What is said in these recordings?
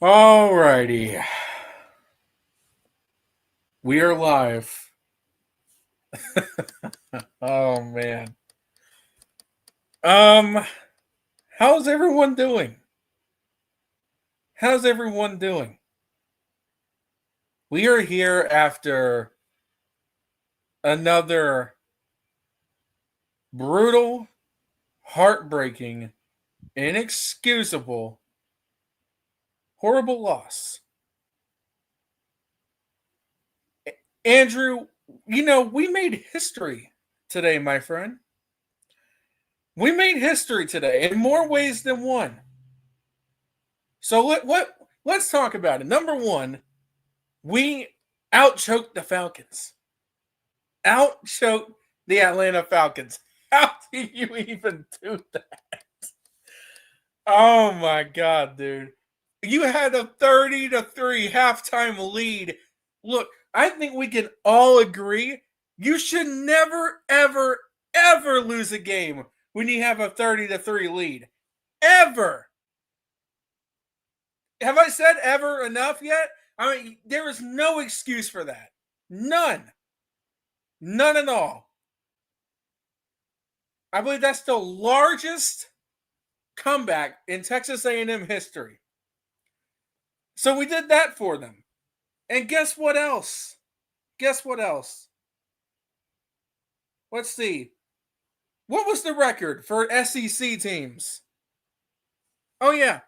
Alrighty. We are live. Oh man. Um, how's everyone doing? How's everyone doing? We are here after another brutal, heartbreaking, inexcusable, horrible loss. Andrew, we made history today, my friend. We made history today in more ways than one. So let's talk about it. Number one, we outchoked the Falcons. Outchoked the Atlanta Falcons. How do you even do that? Oh my god, dude. You had a 30-3 halftime lead. Look, I think we can all agree you should never, ever, ever lose a game when you have a 30-3 lead. Ever. Have I said ever enough yet? I mean, there is no excuse for that. None. None at all. I believe that's the largest comeback in Texas A&M history. So we did that for them. And guess what else? Guess what else? Let's see. What was the record for SEC teams? Oh yeah.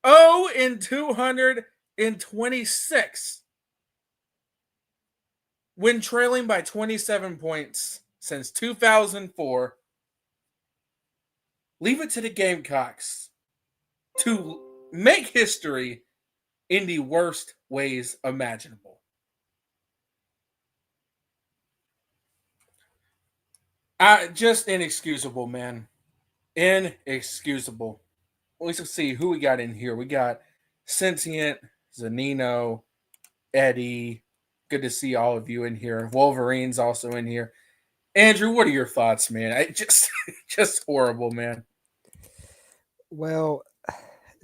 0 in 226 when trailing by 27 points since 2004. Leave it to the Gamecocks to make history in the worst ways imaginable. Just inexcusable, man. Inexcusable. Let's see who we got in here. We got Sentient, Zanino, Eddie. Good to see all of you in here. Wolverine's also in here. Andrew, what are your thoughts, man? I just just horrible, man. Well,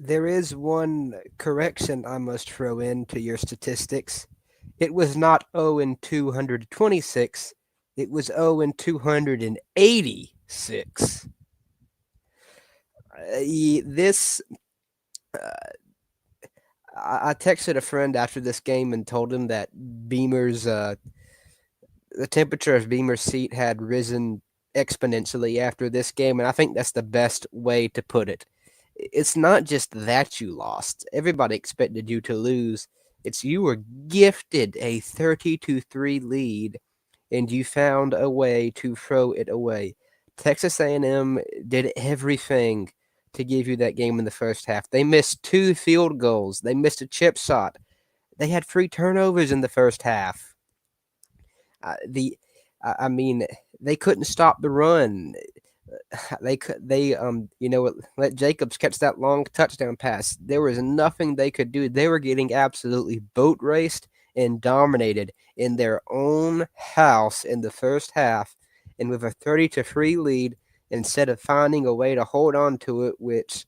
there is one correction I must throw into your statistics. It was not 0 in 226, it was 0 in 286. This, uh, I texted a friend after this game and told him that the temperature of Beamer's seat had risen exponentially after this game, and I think that's the best way to put it. It's not just that you lost. Everybody expected you to lose. It's you were gifted a 30-3 lead and you found a way to throw it away. Texas A&M did everything to give you that game in the first half. They missed 2 field goals. They missed a chip shot. They had 3 turnovers in the first half. The I mean, they couldn't stop the run. They let Jacobs catch that long touchdown pass. There was nothing they could do. They were getting absolutely boat raced and dominated in their own house in the first half, and with a 30-3 lead, instead of finding a way to hold on to it, which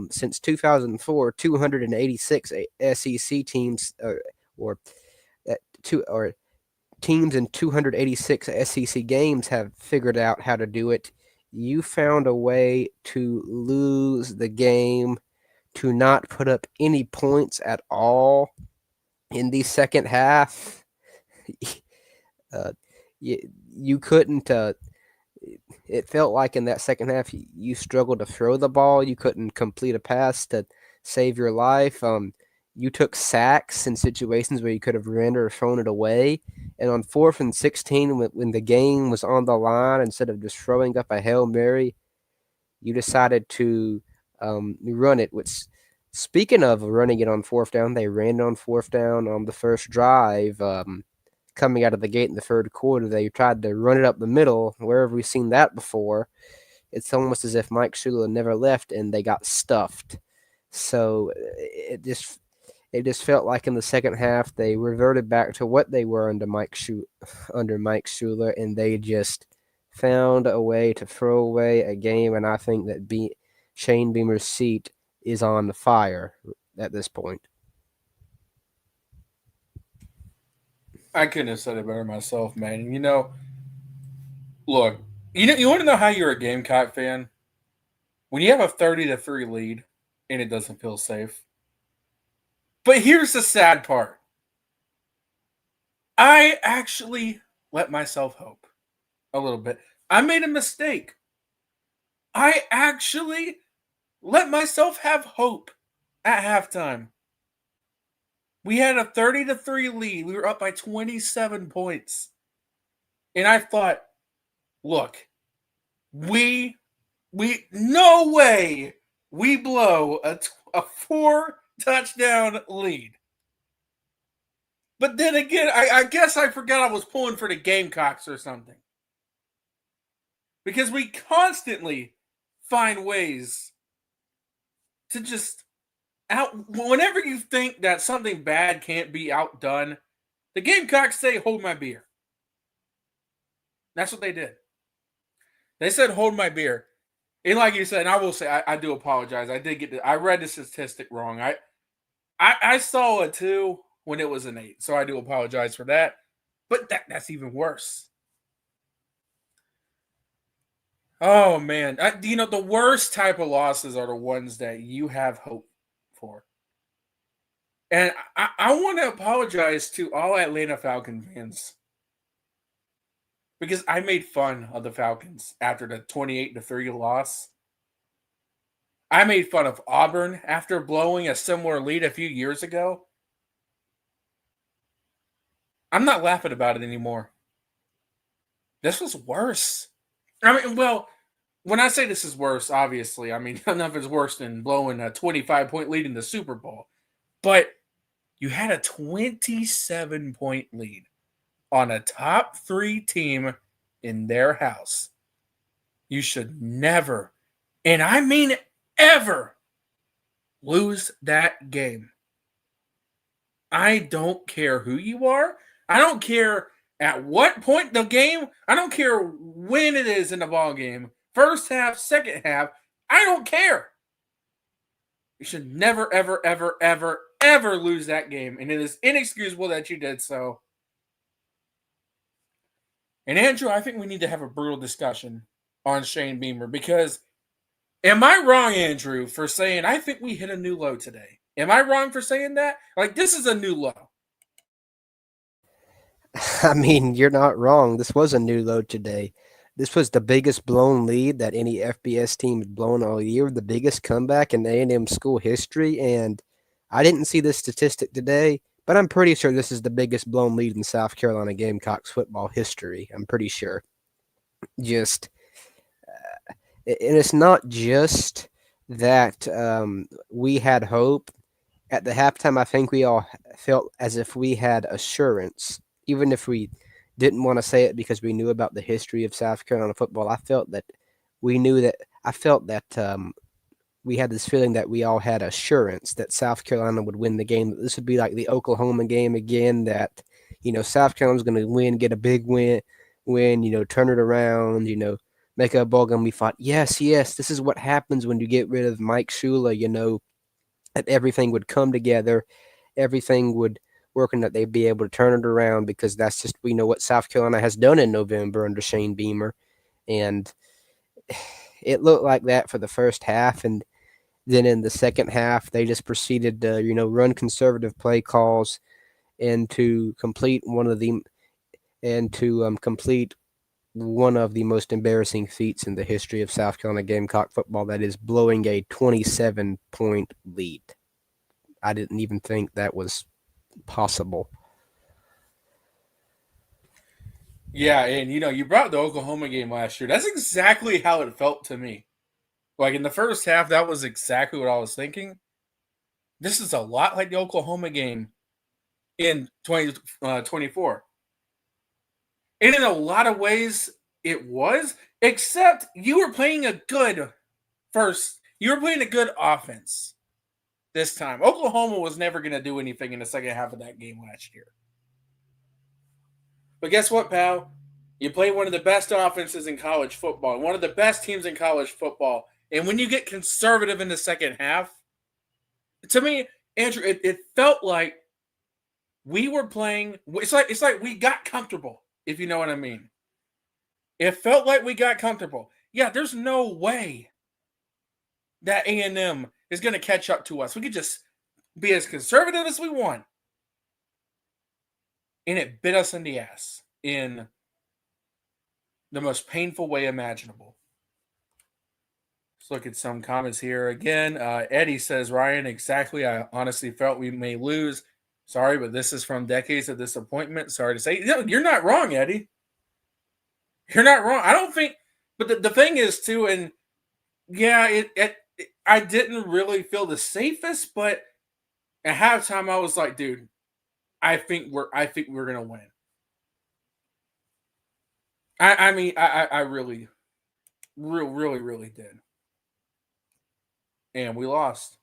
since 2004, 286 SEC teams or two or teams in 286 SEC games have figured out how to do it. You found a way to lose the game, to not put up any points at all in the second half. uh, you couldn't. It felt like in that second half you struggled to throw the ball. You couldn't complete a pass to save your life. You took sacks in situations where you could have ran or thrown it away. And on 4th and 16, when the game was on the line, instead of just throwing up a Hail Mary, you decided to run it. Which, speaking of running it on fourth down, they ran on fourth down on the first drive. Coming out of the gate in the third quarter, they tried to run it up the middle. Where have we seen that before? It's almost as if Mike Shula never left and they got stuffed. So it just felt like in the second half they reverted back to what they were under Mike Shula, and they just found a way to throw away a game. And I think that Shane Beamer's seat is on fire. at this point. I couldn't have said it better myself, man. Look, you want to know how you're a Gamecock fan? When you have a 30-3 lead and it doesn't feel safe. But here's the sad part. I actually let myself hope a little bit. I made a mistake. I actually let myself have hope at halftime. We had a 30-3 lead. We were up by 27 points. And I thought, look, we no way we blow a 4-touchdown lead. But then again, I guess I forgot I was pulling for the Gamecocks or something. Because we constantly find ways to just whenever you think that something bad can't be outdone, the Gamecocks say, hold my beer. That's what they did. They said, hold my beer. And like you said, and I will say, I do apologize. I read the statistic wrong. I saw a 2 when it was an 8. So I do apologize for that. But that's even worse. Oh, man. The worst type of losses are the ones that you have hope for. And I want to apologize to all Atlanta Falcon fans. Because I made fun of the Falcons after the 28-3 loss. I made fun of Auburn after blowing a similar lead a few years ago. I'm not laughing about it anymore. This was worse. I mean, well, when I say this is worse, obviously, I mean, nothing's worse than blowing a 25-point lead in the Super Bowl. But you had a 27-point lead on a top 3 team in their house. You should never, and I mean ever, lose that game. I don't care who you are. I don't care at what point the game. I don't care when it is in the ball game. First half, second half. I don't care. You should never, ever, ever, ever, ever lose that game. And it is inexcusable that you did so. And Andrew, I think we need to have a brutal discussion on Shane Beamer because am I wrong, Andrew, for saying I think we hit a new low today? Am I wrong for saying that? Like, this is a new low. I mean, you're not wrong. This was a new low today. This was the biggest blown lead that any FBS team has blown all year, the biggest comeback in A&M school history. And I didn't see this statistic today, but I'm pretty sure this is the biggest blown lead in South Carolina Gamecocks football history. I'm pretty sure. And it's not just that we had hope. At the halftime, I think we all felt as if we had assurance, even if we didn't want to say it because we knew about the history of South Carolina football. I felt that we had this feeling that we all had assurance that South Carolina would win the game. That this would be like the Oklahoma game again, that, South Carolina's going to win, get a big win, turn it around, make a ball game. We thought, yes, this is what happens when you get rid of Mike Shula, that everything would come together, everything would work, and that they'd be able to turn it around because that's just, what South Carolina has done in November under Shane Beamer. And it looked like that for the first half. And then in the second half, they just proceeded to, run conservative play calls and to complete one of the most embarrassing feats in the history of South Carolina Gamecock football, that is blowing a 27-point lead. I didn't even think that was possible. Yeah, and you brought the Oklahoma game last year. That's exactly how it felt to me. Like in the first half, that was exactly what I was thinking. This is a lot like the Oklahoma game in 2024. And in a lot of ways, it was, except you were playing a good offense this time. Oklahoma was never going to do anything in the second half of that game last year. But guess what, pal? You play one of the best offenses in college football, one of the best teams in college football. And when you get conservative in the second half, to me, Andrew, it felt like we were playing. It's like we got comfortable, if you know what I mean. It felt like we got comfortable. Yeah, there's no way that A&M is going to catch up to us. We could just be as conservative as we want. And it bit us in the ass in the most painful way imaginable. Let's look at some comments here. Again, Eddie says, Ryan, exactly. I honestly felt we may lose. Sorry, but this is from decades of disappointment. Sorry to say. No, you're not wrong, Eddie. You're not wrong. I don't think, but the thing is, too, and yeah, I didn't really feel the safest, but at halftime, I was like, dude, I think we're gonna win. I mean, I really, really did. And we lost.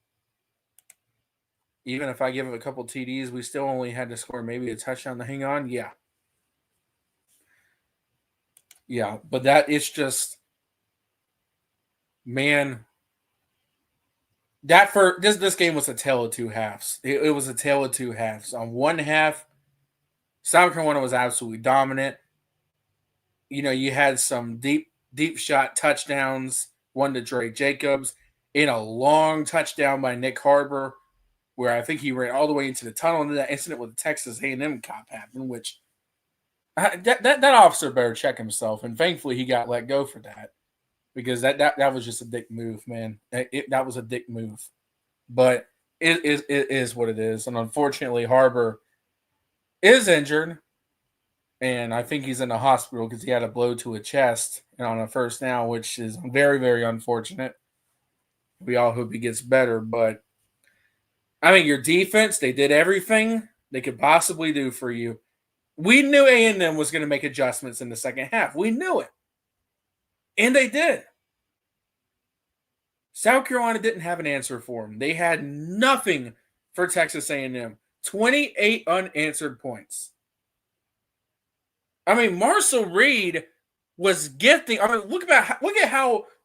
Even if I give it a couple TDs, we still only had to score maybe a touchdown to hang on. Yeah. Yeah. But that it's just, man, that for this game was a tale of two halves. It was a tale of two halves. On one half, South Carolina was absolutely dominant. You know, you had some deep shot touchdowns, one to Dre Jacobs, in a long touchdown by Nick Harbor, where I think he ran all the way into the tunnel, and then that incident with the Texas A&M cop happened, which that officer better check himself, and thankfully he got let go for that, because that was just a dick move, man. That was a dick move, but it is what it is, and unfortunately Harbor is injured, and I think he's in the hospital because he had a blow to a chest on a first down, which is very, very unfortunate. We all hope he gets better, but I mean, your defense, they did everything they could possibly do for you. We knew A&M was going to make adjustments in the second half. We knew it. And they did. South Carolina didn't have an answer for them. They had nothing for Texas A&M. 28 unanswered points. I mean, Marcel Reed was gifting. I mean, look at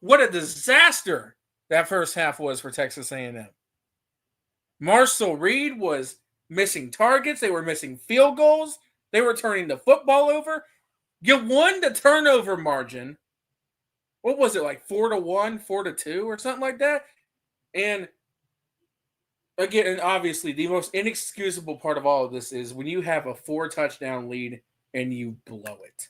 what a disaster that first half was for Texas A&M. Marcel Reed was missing targets. They were missing field goals. They were turning the football over. You won the turnover margin. What was it, like 4-1, 4-2, or something like that? And again, and obviously, the most inexcusable part of all of this is when you have a 4-touchdown lead and you blow it.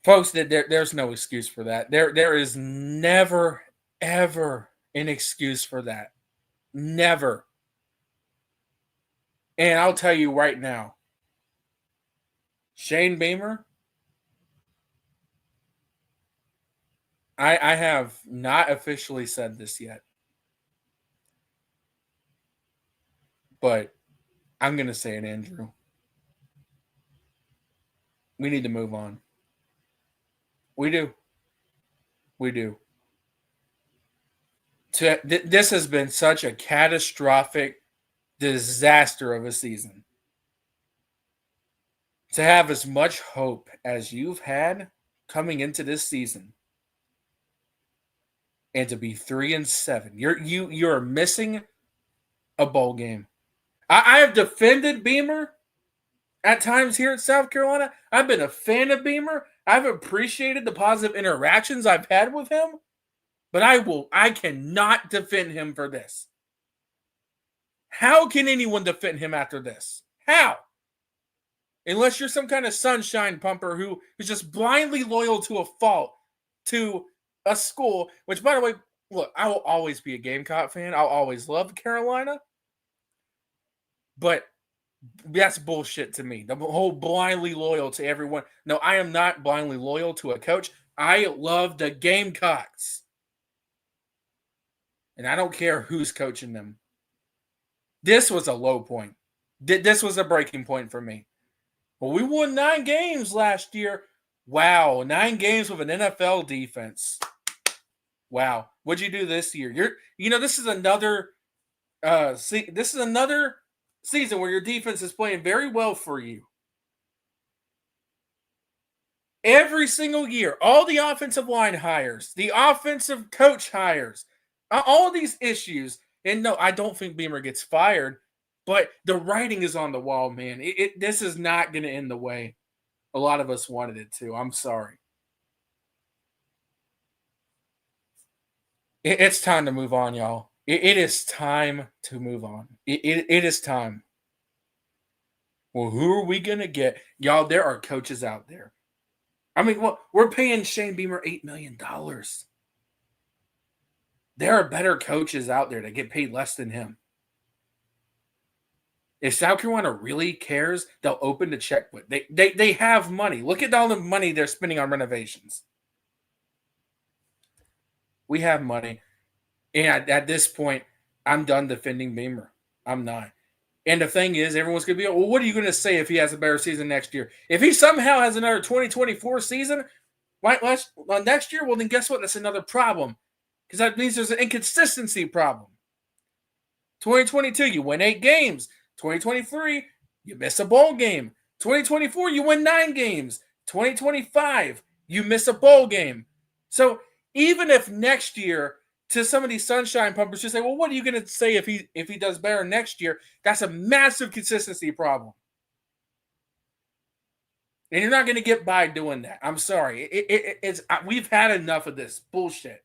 Folks, there's no excuse for that. There is never, ever an excuse for that. Never. And I'll tell you right now, Shane Beamer, I have not officially said this yet, but I'm going to say it, Andrew. We need to move on. We do. We do. This has been such a catastrophic disaster of a season. To have as much hope as you've had coming into this season, and to be 3-7, you're missing a bowl game. I have defended Beamer at times here at South Carolina. I've been a fan of Beamer. I've appreciated the positive interactions I've had with him, but I cannot defend him for this. How can anyone defend him after this? How? Unless you're some kind of sunshine pumper who is just blindly loyal to a fault, to a school, which, by the way, look, I will always be a Gamecock fan. I'll always love Carolina. But that's bullshit to me. The whole blindly loyal to everyone. No, I am not blindly loyal to a coach. I love the Gamecocks. And I don't care who's coaching them. This was a low point. This was a breaking point for me. Well, we won 9 games last year. Wow, 9 games with an NFL defense. Wow, what'd you do this year? This is another. This is another season where your defense is playing very well for you. Every single year, all the offensive line hires, the offensive coach hires, All these issues. And no, I don't think Beamer gets fired, but the writing is on the wall, man. This is not going to end the way a lot of us wanted it to. I'm sorry. It's time to move on, y'all. It is time to move on. It is time. Well, who are we going to get? Y'all, there are coaches out there. I mean, well, we're paying Shane Beamer $8 million. There are better coaches out there that get paid less than him. If South Carolina really cares, they'll open the checkbook. They have money. Look at all the money they're spending on renovations. We have money. And at this point, I'm done defending Beamer. I'm not. And the thing is, everyone's going to be, well, what are you going to say if he has a better season next year? If he somehow has another 2024 season next year, well, then guess what? That's another problem. Because that means there's an inconsistency problem. 2022, you win 8 games. 2023, you miss a bowl game. 2024, you win 9 games. 2025, you miss a bowl game. So even if next year, to some of these sunshine pumpers, just say, well, what are you going to say if he does better next year? That's a massive consistency problem. And you're not going to get by doing that. I'm sorry. We've had enough of this bullshit.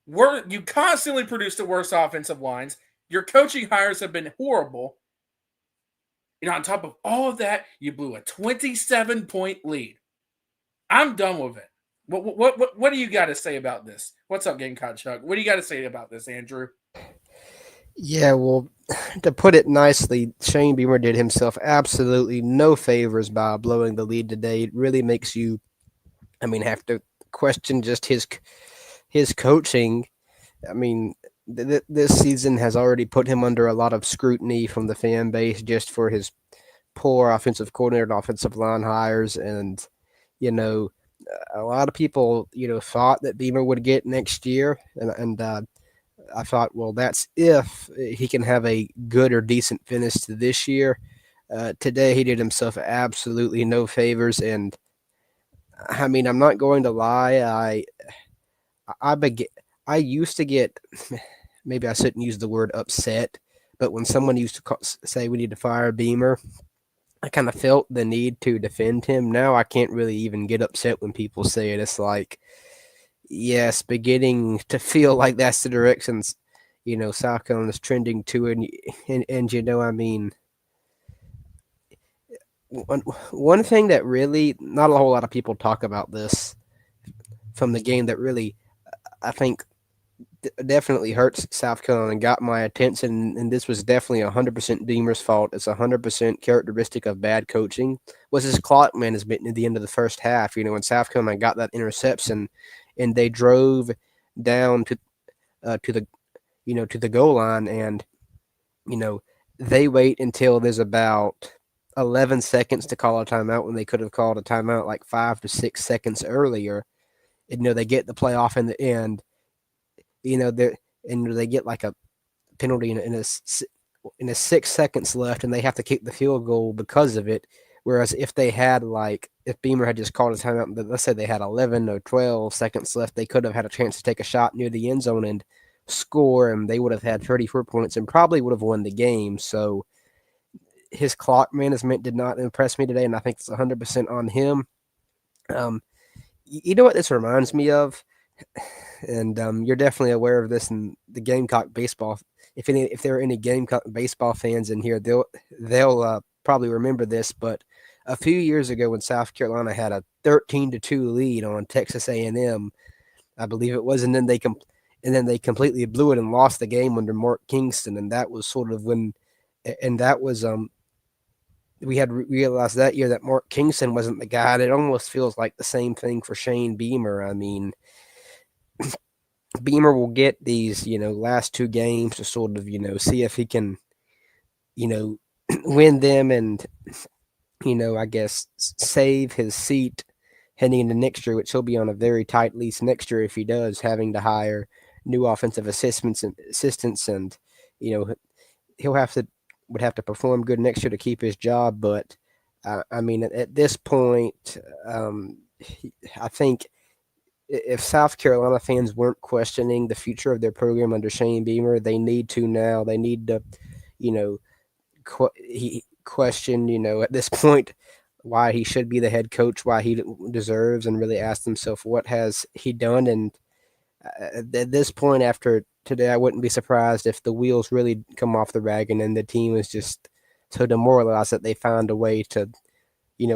You constantly produce the worst offensive lines. Your coaching hires have been horrible. And on top of all of that, you blew a 27-point lead. I'm done with it. What do you got to say about this? What's up, Gamecock Chuck? What do you got to say about this, Andrew? Yeah, well, to put it nicely, Shane Beamer did himself absolutely no favors by blowing the lead today. It really makes you, have to question just his coaching. This season has already put him under a lot of scrutiny from the fan base just for his poor offensive coordinator and offensive line hires. And, a lot of people, thought that Beamer would get next year. And I thought, well, that's if he can have a good or decent finish to this year. Today, he did himself absolutely no favors. And, I'm not going to lie. I used to get, maybe I shouldn't use the word upset, but when someone used to say we need to fire Beamer, I kind of felt the need to defend him. Now I can't really even get upset when people say it. It's like, yes, beginning to feel like that's the directions, South Carolina's trending to. And one thing that really, not a whole lot of people talk about this from the game that really, I think, definitely hurts South Carolina and got my attention, and this was definitely 100% Beamer's fault. It's 100% characteristic of bad coaching. Was his clock management at the end of the first half? When South Carolina got that interception, and they drove down to the goal line, and they wait until there's about 11 seconds to call a timeout when they could have called a timeout like 5 to 6 seconds earlier. And, they get the play off in the end. They get like a penalty in a 6 seconds left, and they have to kick the field goal because of it. Whereas if Beamer had just called a timeout, let's say they had 11 or 12 seconds left, they could have had a chance to take a shot near the end zone and score, and they would have had 34 points and probably would have won the game. So his clock management did not impress me today, and I think it's 100% on him. You know what this reminds me of? And you're definitely aware of this in the Gamecock baseball. If there are any Gamecock baseball fans in here, they'll probably remember this. But a few years ago, when South Carolina had a 13-2 lead on Texas A&M, I believe it was, and then they completely blew it and lost the game under Mark Kingston, and that was sort of when, and that was we had realized that year that Mark Kingston wasn't the guy. And it almost feels like the same thing for Shane Beamer. Beamer will get these, last 2 games to sort of, see if he can, win them and, I guess save his seat heading into next year, which he'll be on a very tight lease next year if he does, having to hire new offensive assistants and, would have to perform good next year to keep his job. But at this point, I think if South Carolina fans weren't questioning the future of their program under Shane Beamer, they need to now. They need to, you know, question, at this point, why he should be the head coach, why he deserves, and really ask himself what has he done. And at this point, after today, I wouldn't be surprised if the wheels really come off the wagon and the team is just so demoralized that they find a way to,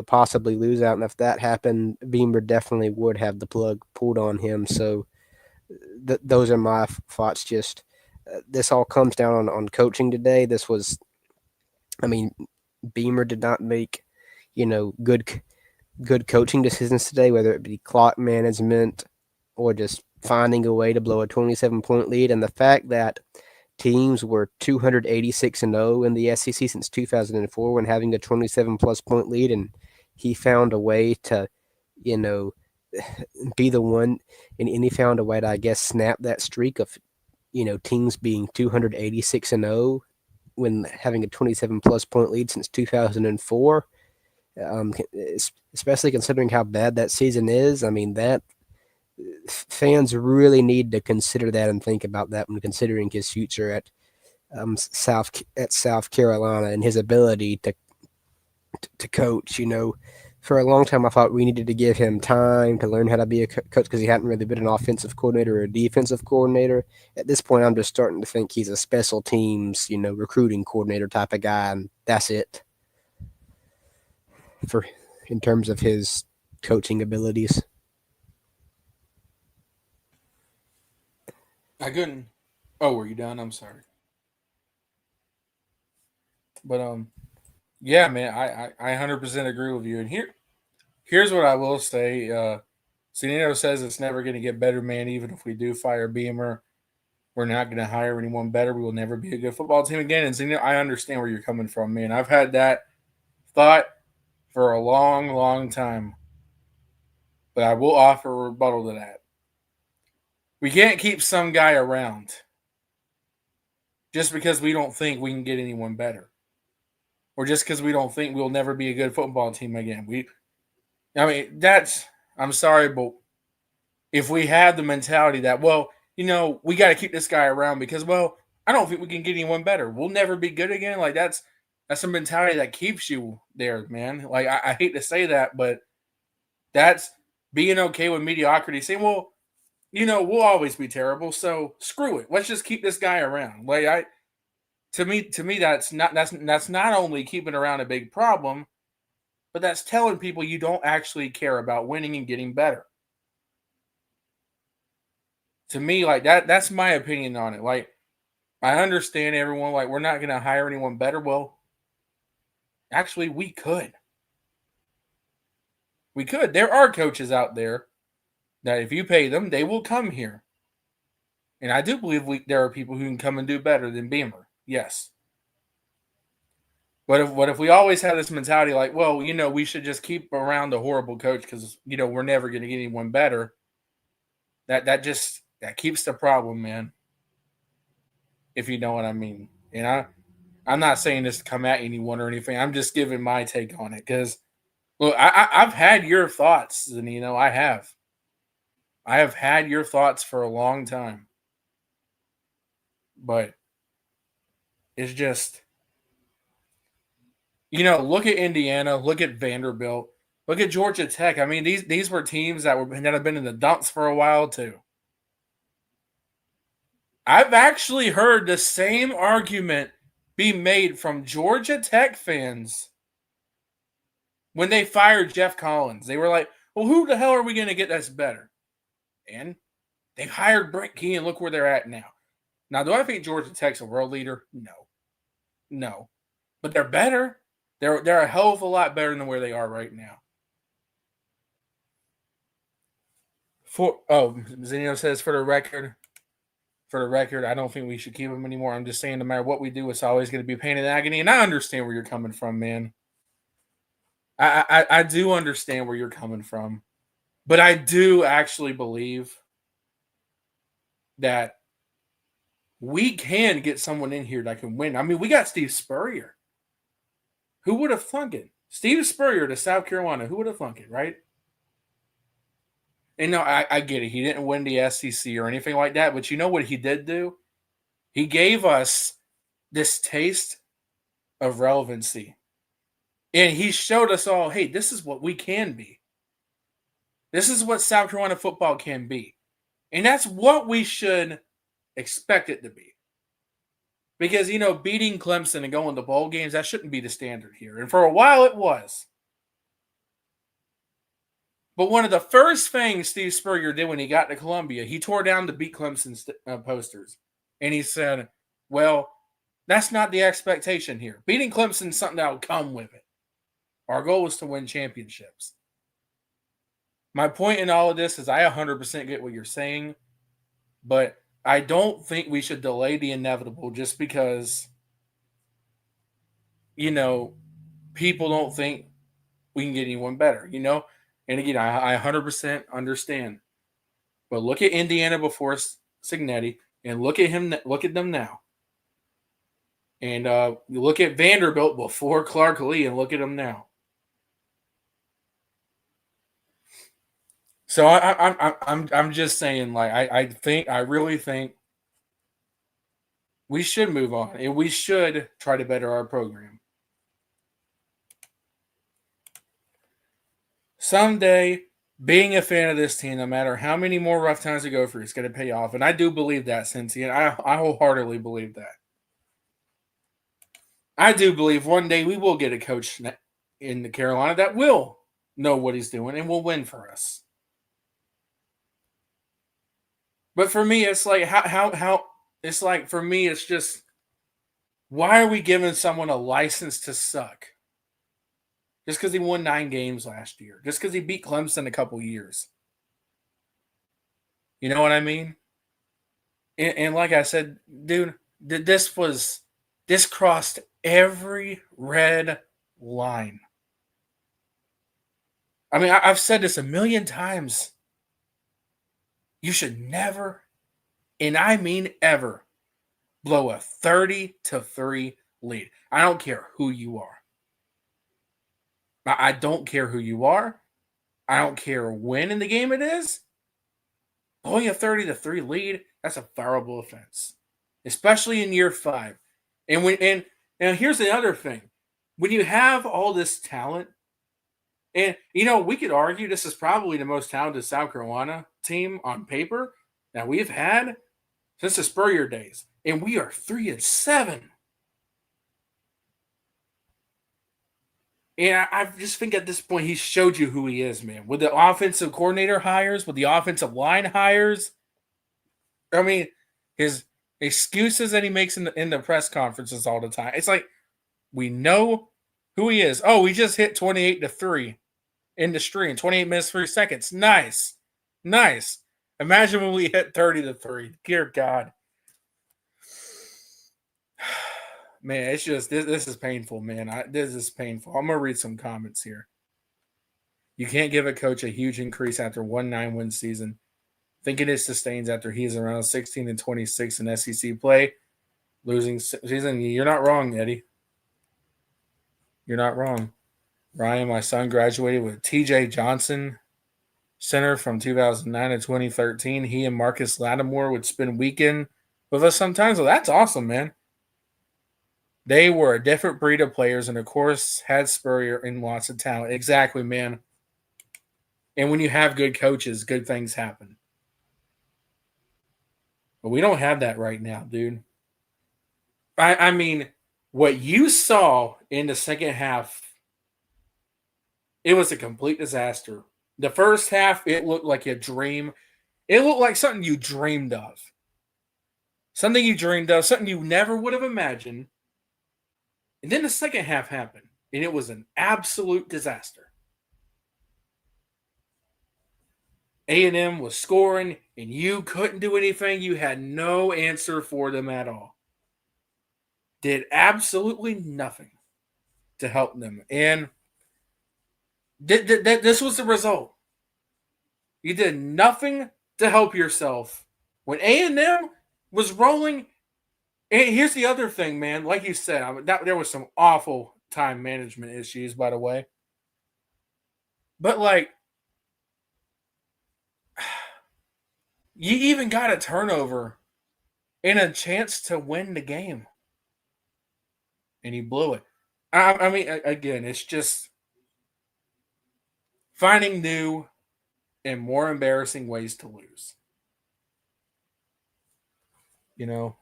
possibly lose out. And if that happened, Beamer definitely would have the plug pulled on him. So those are my thoughts. Just this all comes down on coaching today. This was, I mean, Beamer did not make, good coaching decisions today, whether it be clock management or just finding a way to blow a 27-point lead. And the fact that teams were 286-0 in the SEC since 2004 when having a 27-plus point lead, and he found a way to, be the one, and he found a way to, I guess, snap that streak of, teams being 286-0 when having a 27-plus point lead since 2004. Especially considering how bad that season is. I mean, that fans really need to consider that and think about that when considering his future at South Carolina and his ability to coach. For a long time, I thought we needed to give him time to learn how to be a coach because he hadn't really been an offensive coordinator or a defensive coordinator. At this point, I'm just starting to think he's a special teams, recruiting coordinator type of guy, and that's it in terms of his coaching abilities. I couldn't. Oh, were you done? I'm sorry. But yeah, man, I 100% agree with you. And here's what I will say. Zanino says it's never going to get better, man. Even if we do fire Beamer, we're not going to hire anyone better. We will never be a good football team again. And Zanino, I understand where you're coming from, man. I've had that thought for a long, long time. But I will offer a rebuttal to that. We can't keep some guy around just because we don't think we can get anyone better, or just because we don't think we'll never be a good football team again. I'm sorry, but if we have the mentality that, well, we got to keep this guy around because, well, I don't think we can get anyone better. We'll never be good again. Like that's a mentality that keeps you there, man. Like I hate to say that, but that's being okay with mediocrity. Saying, well, we'll always be terrible, so screw it. Let's just keep this guy around. To me, that's not only keeping around a big problem, but that's telling people you don't actually care about winning and getting better. To me, like that's my opinion on it. Like, I understand everyone, like, we're not gonna hire anyone better. Well, actually we could. We could. There are coaches out there that if you pay them, they will come here. And I do believe there are people who can come and do better than Beamer. Yes. But if we always have this mentality like, well, we should just keep around the horrible coach because, we're never going to get anyone better, that keeps the problem, man. If you know what I mean. And I'm not saying this to come at anyone or anything. I'm just giving my take on it because, look, I've had your thoughts, Zanino. I have had your thoughts for a long time. But it's just, look at Indiana, look at Vanderbilt, look at Georgia Tech. I mean, these were teams that have been in the dumps for a while too. I've actually heard the same argument be made from Georgia Tech fans when they fired Jeff Collins. They were like, well, who the hell are we going to get that's better? And they hired Brent Key, and look where they're at now. Now, do I think Georgia Tech's a world leader? No. But they're better. They're a hell of a lot better than where they are right now. Zenio says, for the record, I don't think we should keep him anymore. I'm just saying no matter what we do, it's always going to be pain and agony. And I understand where you're coming from, man. I do understand where you're coming from. But I do actually believe that we can get someone in here that can win. I mean, we got Steve Spurrier. Who would have thunk it? Steve Spurrier to South Carolina. Who would have thunk it, right? And no, I get it. He didn't win the SEC or anything like that, but you know what he did do? He gave us this taste of relevancy. And he showed us all, hey, this is what we can be. This is what South Carolina football can be. And that's what we should expect it to be. Because, beating Clemson and going to bowl games, that shouldn't be the standard here. And for a while it was. But one of the first things Steve Spurrier did when he got to Columbia, he tore down the Beat Clemson posters. And he said, well, that's not the expectation here. Beating Clemson is something that will come with it. Our goal is to win championships. My point in all of this is I 100% get what you're saying, but I don't think we should delay the inevitable just because, people don't think we can get anyone better, And again, I 100% understand. But look at Indiana before Cignetti and look at them now. And you look at Vanderbilt before Clark Lee and look at them now. So I'm just saying, like, I really think we should move on and we should try to better our program. Someday, being a fan of this team, no matter how many more rough times we go through, it's going to pay off. And I do believe that, Cincy, and I wholeheartedly believe that. I do believe one day we will get a coach in the Carolina that will know what he's doing and will win for us. But for me, it's like how it's like for me, it's just why are we giving someone a license to suck? Just because he won 9 games last year. Just because he beat Clemson a couple years. You know what I mean? And like I said, dude, this crossed every red line. I mean, I've said this a million times. You should never, and I mean ever, blow a 30-3 lead. I don't care who you are. I don't care who you are. I don't care when in the game it is. Blowing a 30-3 lead, that's a fireable offense, especially in year 5. And here's the other thing: when you have all this talent, and we could argue this is probably the most talented South Carolina team on paper that we've had since the Spurrier days, and we are 3-7. And I just think at this point he showed you who he is, man. With the offensive coordinator hires, with the offensive line hires, I mean, his excuses that he makes in the press conferences all the time. It's like we know who he is. Oh, we just hit 28-3 in the stream, 28 minutes 3 seconds. Nice. Imagine when we hit 30-3. Dear God. Man, it's just this is painful, man. This is painful. I'm gonna read some comments here. You can't give a coach a huge increase after 1 9-win season. Thinking it sustains after he's around 16-26 in SEC play, losing season. You're not wrong, Eddie. You're not wrong. Ryan, my son graduated with T.J. Johnson Center from 2009 to 2013. He and Marcus Lattimore would spend weekend with us sometimes. Well, that's awesome, man. They were a different breed of players, and of course, had Spurrier and lots of talent. Exactly, man. And when you have good coaches, good things happen. But we don't have that right now, dude. I mean, what you saw in the second half, it was a complete disaster. The first half, it looked like a dream. It looked like something you dreamed of. Something you dreamed of, something you never would have imagined. And then the second half happened, and it was an absolute disaster. A&M was scoring, and you couldn't do anything. You had no answer for them at all. Did absolutely nothing to help them. And this was the result. You did nothing to help yourself. When A&M was rolling, and here's the other thing, man. Like you said, there was some awful time management issues, by the way. But, like, You even got a turnover and a chance to win the game, and you blew it. I mean, again, it's just finding new and more embarrassing ways to lose. You know,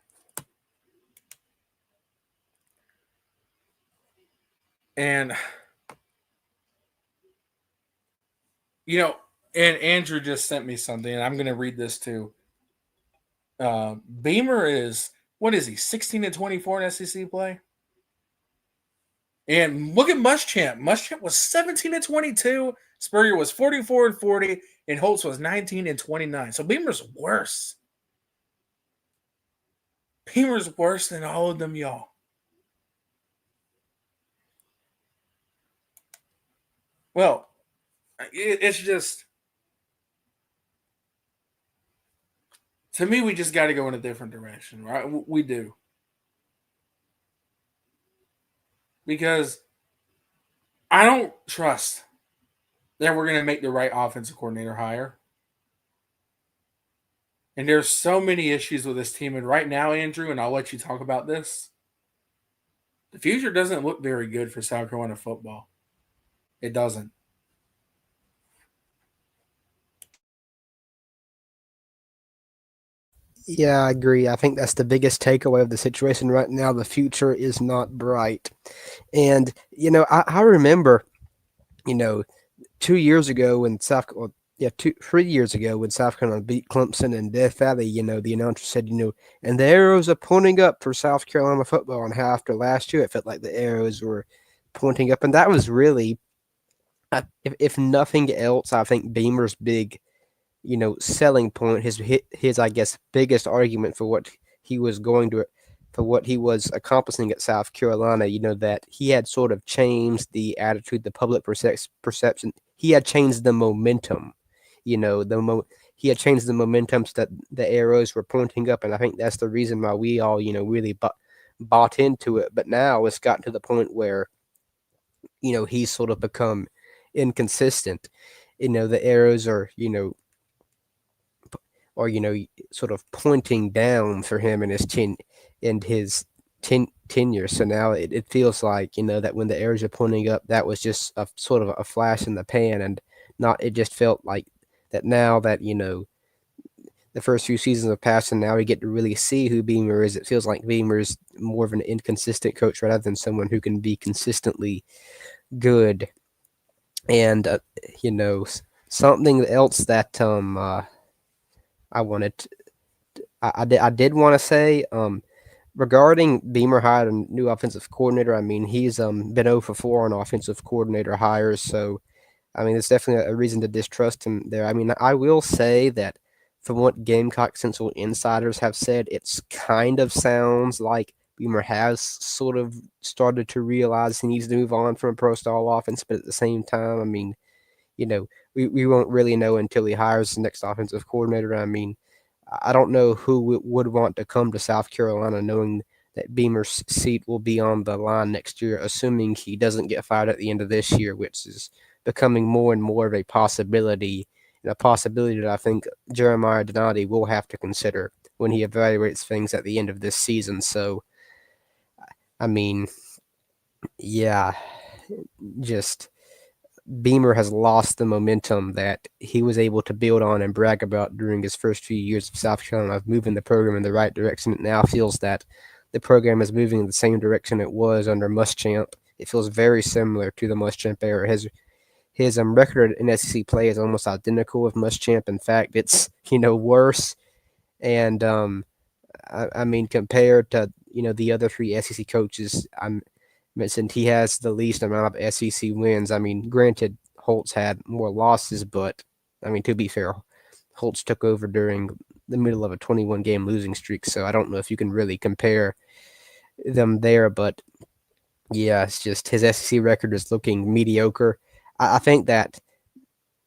and you know, and Andrew just sent me something, and I'm going to read this too. Beamer is what is he? 16-24 in SEC play. And look at Muschamp. Muschamp was 17-22. Spurrier was 44-40, and Holtz was 19-29. So Beamer's worse. Beamer's worse than all of them, y'all. Well, it's just to me, we just got to go in a different direction, right? We do because I don't trust that we're going to make the right offensive coordinator hire. And there's so many issues with this team. And right now, Andrew, and I'll let you talk about this, the future doesn't look very good for South Carolina football. It doesn't. Yeah, I agree. I think that's the biggest takeaway of the situation right now. The future is not bright. And, I remember, you know, 2 years ago when well, yeah, 3 years ago when South Carolina beat Clemson in Death Valley, the announcer said, and the arrows are pointing up for South Carolina football. And how after last year, it felt like the arrows were pointing up. And that was really, if nothing else, I think Beamer's big selling point, his I guess biggest argument for what he was going to for what he was accomplishing at South Carolina, that he had sort of changed the attitude, the public perception. He had changed the momentum, he had changed the momentum so that the arrows were pointing up, and I think that's the reason why we all, really bought into it. But now it's gotten to the point where, he's sort of become inconsistent. The arrows are, or sort of pointing down for him and his tenure. So now it feels like that when the arrows are pointing up, that was just a sort of a flash in the pan, and not. It just felt like that now that the first few seasons have passed, and now we get to really see who Beamer is. It feels like Beamer is more of an inconsistent coach rather than someone who can be consistently good. And something else that I wanted. I did want to say regarding Beamer hired a new offensive coordinator. I mean, he's been 0 for 4 on offensive coordinator hires, so I mean, it's definitely a reason to distrust him there. I mean, I will say that from what Gamecock Central insiders have said, it's kind of sounds like Beamer has sort of started to realize he needs to move on from a pro style offense, but at the same time, I mean, we won't really know until he hires the next offensive coordinator. I mean, I don't know who would want to come to South Carolina knowing that Beamer's seat will be on the line next year, assuming he doesn't get fired at the end of this year, which is becoming more and more of a possibility, and a possibility that I think Jeremiah Donati will have to consider when he evaluates things at the end of this season. So, I mean, yeah, just Beamer has lost the momentum that he was able to build on and brag about during his first few years of South Carolina of moving the program in the right direction. It now feels that the program is moving in the same direction it was under Muschamp. It feels very similar to the Muschamp era. His record in SEC play is almost identical with Muschamp. In fact, it's worse. And I mean, compared to the other three SEC coaches, I'm mentioned he has the least amount of SEC wins. I mean, granted, Holtz had more losses, but I mean, to be fair, Holtz took over during the middle of a 21 game losing streak, so I don't know if you can really compare them there. But yeah, it's just his SEC record is looking mediocre. I think that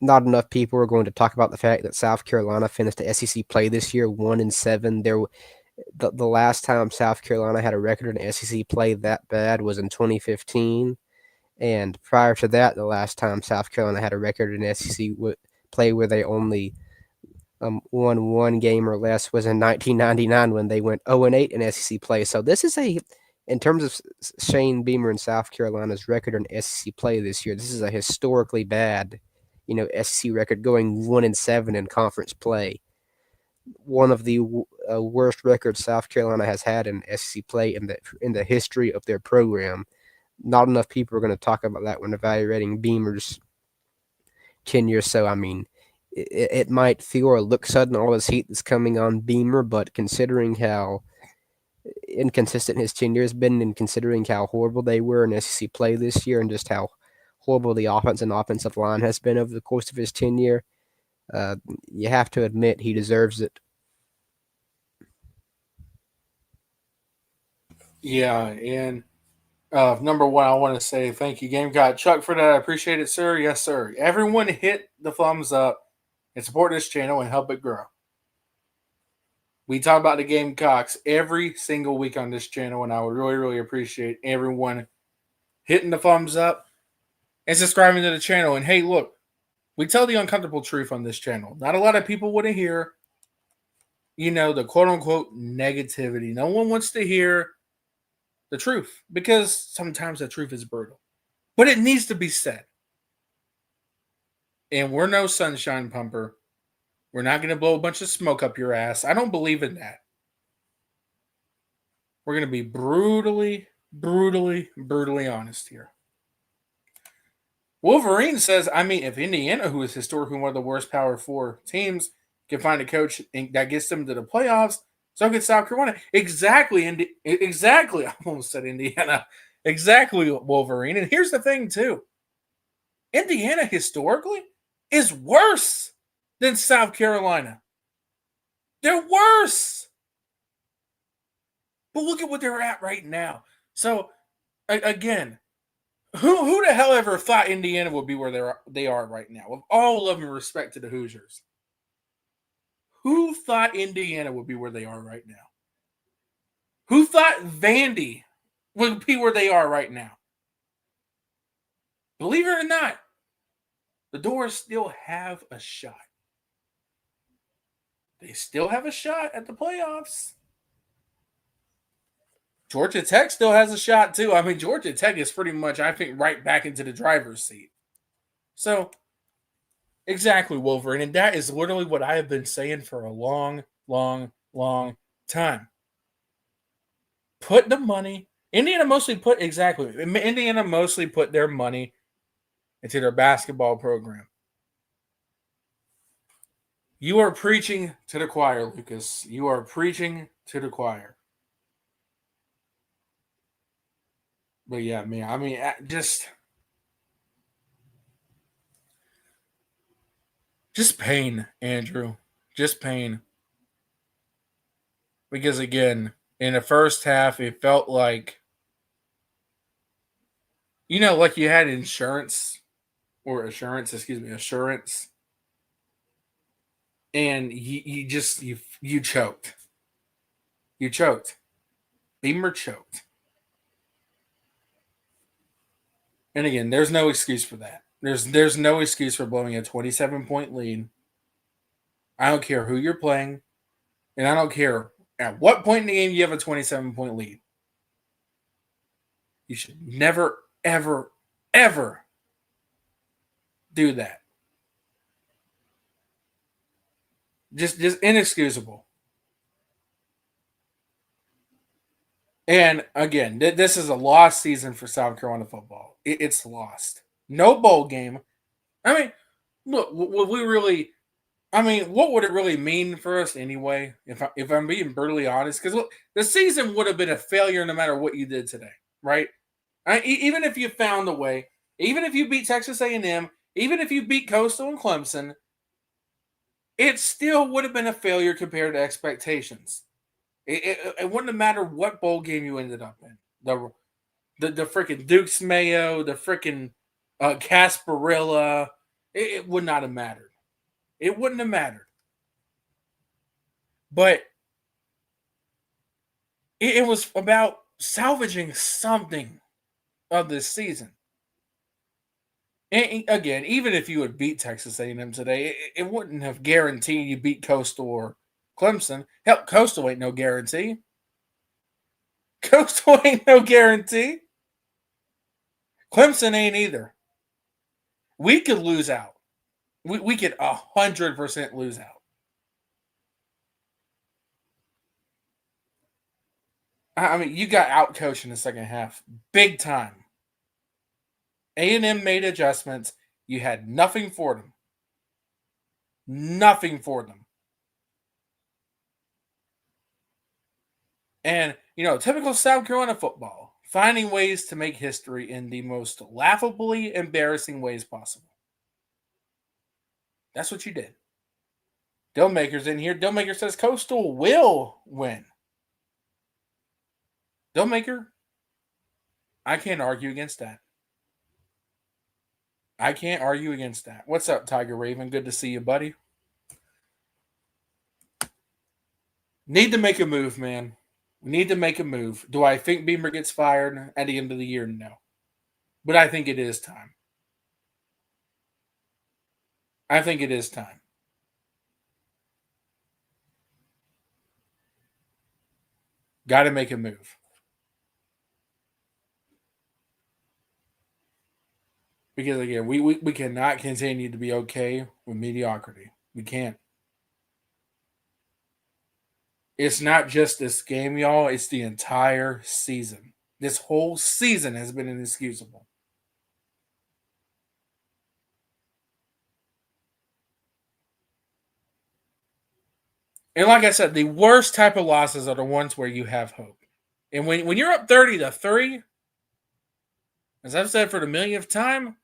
not enough people are going to talk about the fact that South Carolina finished the SEC play this year 1-7. The last time South Carolina had a record in SEC play that bad was in 2015. And prior to that, the last time South Carolina had a record in SEC play where they only won one game or less was in 1999 when they went 0-8 in SEC play. So this is in terms of Shane Beamer and South Carolina's record in SEC play this year, this is a historically bad, SEC record, going 1-7 in conference play. One of the worst records South Carolina has had in SEC play in the history of their program. Not enough people are going to talk about that when evaluating Beamer's tenure. So, I mean, it might feel or look sudden, all this heat that's coming on Beamer, but considering how inconsistent his tenure has been, and considering how horrible they were in SEC play this year, and just how horrible the offense and offensive line has been over the course of his tenure, you have to admit he deserves it. Yeah, and number one, I want to say thank you, Gamecock Chuck, for that. I appreciate it, sir. Yes, sir. Everyone hit the thumbs up and support this channel and help it grow. We talk about the Gamecocks every single week on this channel, and I would really, really appreciate everyone hitting the thumbs up and subscribing to the channel. And hey, look, we tell the uncomfortable truth on this channel. Not a lot of people want to hear, the quote-unquote negativity. No one wants to hear the truth because sometimes the truth is brutal. But it needs to be said. And we're no sunshine pumper. We're not going to blow a bunch of smoke up your ass. I don't believe in that. We're going to be brutally, brutally, brutally honest here. Wolverine says, if Indiana, who is historically one of the worst Power 4 teams, can find a coach that gets them to the playoffs, so can South Carolina. Exactly. Exactly. I almost said Indiana. Exactly, Wolverine. And here's the thing, too. Indiana, historically, is worse than South Carolina. They're worse. But look at what they're at right now. So, again, who the hell ever thought Indiana would be where they are right now? With all love and respect to the Hoosiers. Who thought Indiana would be where they are right now? Who thought Vandy would be where they are right now? Believe it or not, the Doors still have a shot. They still have a shot at the playoffs. Georgia Tech still has a shot, too. Georgia Tech is pretty much, I think, right back into the driver's seat. So, exactly, Wolverine. And that is literally what I have been saying for a long, long, long time. Put the money. Indiana mostly put their money into their basketball program. You are preaching to the choir, Lucas. You are preaching to the choir. But yeah, man, just pain, Andrew. Just pain. Because again, in the first half, it felt like, like you had assurance. And you choked. You choked. Beamer choked. And again, there's no excuse for that. There's no excuse for blowing a 27-point lead. I don't care who you're playing, and I don't care at what point in the game you have a 27-point lead. You should never, ever, ever do that. Just inexcusable. And again, this is a lost season for South Carolina football. It's lost. No bowl game. Look, what would it really mean for us anyway? If I'm being brutally honest, because the season would have been a failure no matter what you did today, right? Even if you found a way, even if you beat Texas A&M, even if you beat Coastal and Clemson, it still would have been a failure compared to expectations. It wouldn't have mattered what bowl game you ended up in. The freaking Duke's Mayo, the freaking Casparilla, it would not have mattered. It wouldn't have mattered. But it was about salvaging something of this season. And again, even if you would beat Texas A&M today, it wouldn't have guaranteed you beat Coastal or Clemson. Hell, Coastal ain't no guarantee. Coastal ain't no guarantee. Clemson ain't either. We could lose out. We could 100% lose out. I mean, you got outcoached in the second half, big time. A&M made adjustments. You had nothing for them. Nothing for them. And, typical South Carolina football, finding ways to make history in the most laughably embarrassing ways possible. That's what you did. Dillmaker's in here. Dillmaker says Coastal will win. Dillmaker, I can't argue against that. I can't argue against that. What's up, Tiger Raven? Good to see you, buddy. Need to make a move, man. We need to make a move. Do I think Beamer gets fired at the end of the year? No. But I think it is time. I think it is time. Got to make a move. Because, again, we cannot continue to be okay with mediocrity. We can't. It's not just this game, y'all. It's the entire season. This whole season has been inexcusable. And like I said, the worst type of losses are the ones where you have hope. And when you're up 30-3, as I've said for the millionth time, you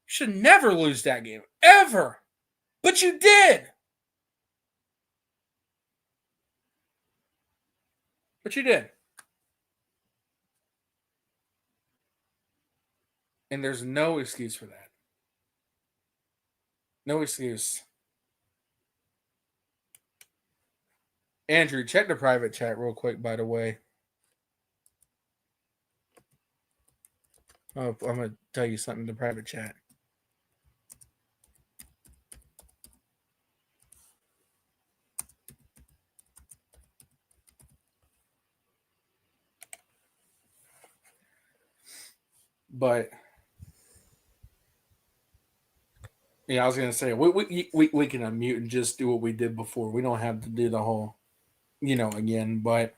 should never lose that game. Ever. But you did. But you did. And there's no excuse for that. No excuse. Andrew, check the private chat real quick, by the way. Oh, I'm going to tell you something in the private chat. But yeah, I was gonna say we can unmute and just do what we did before. We don't have to do the whole, again. But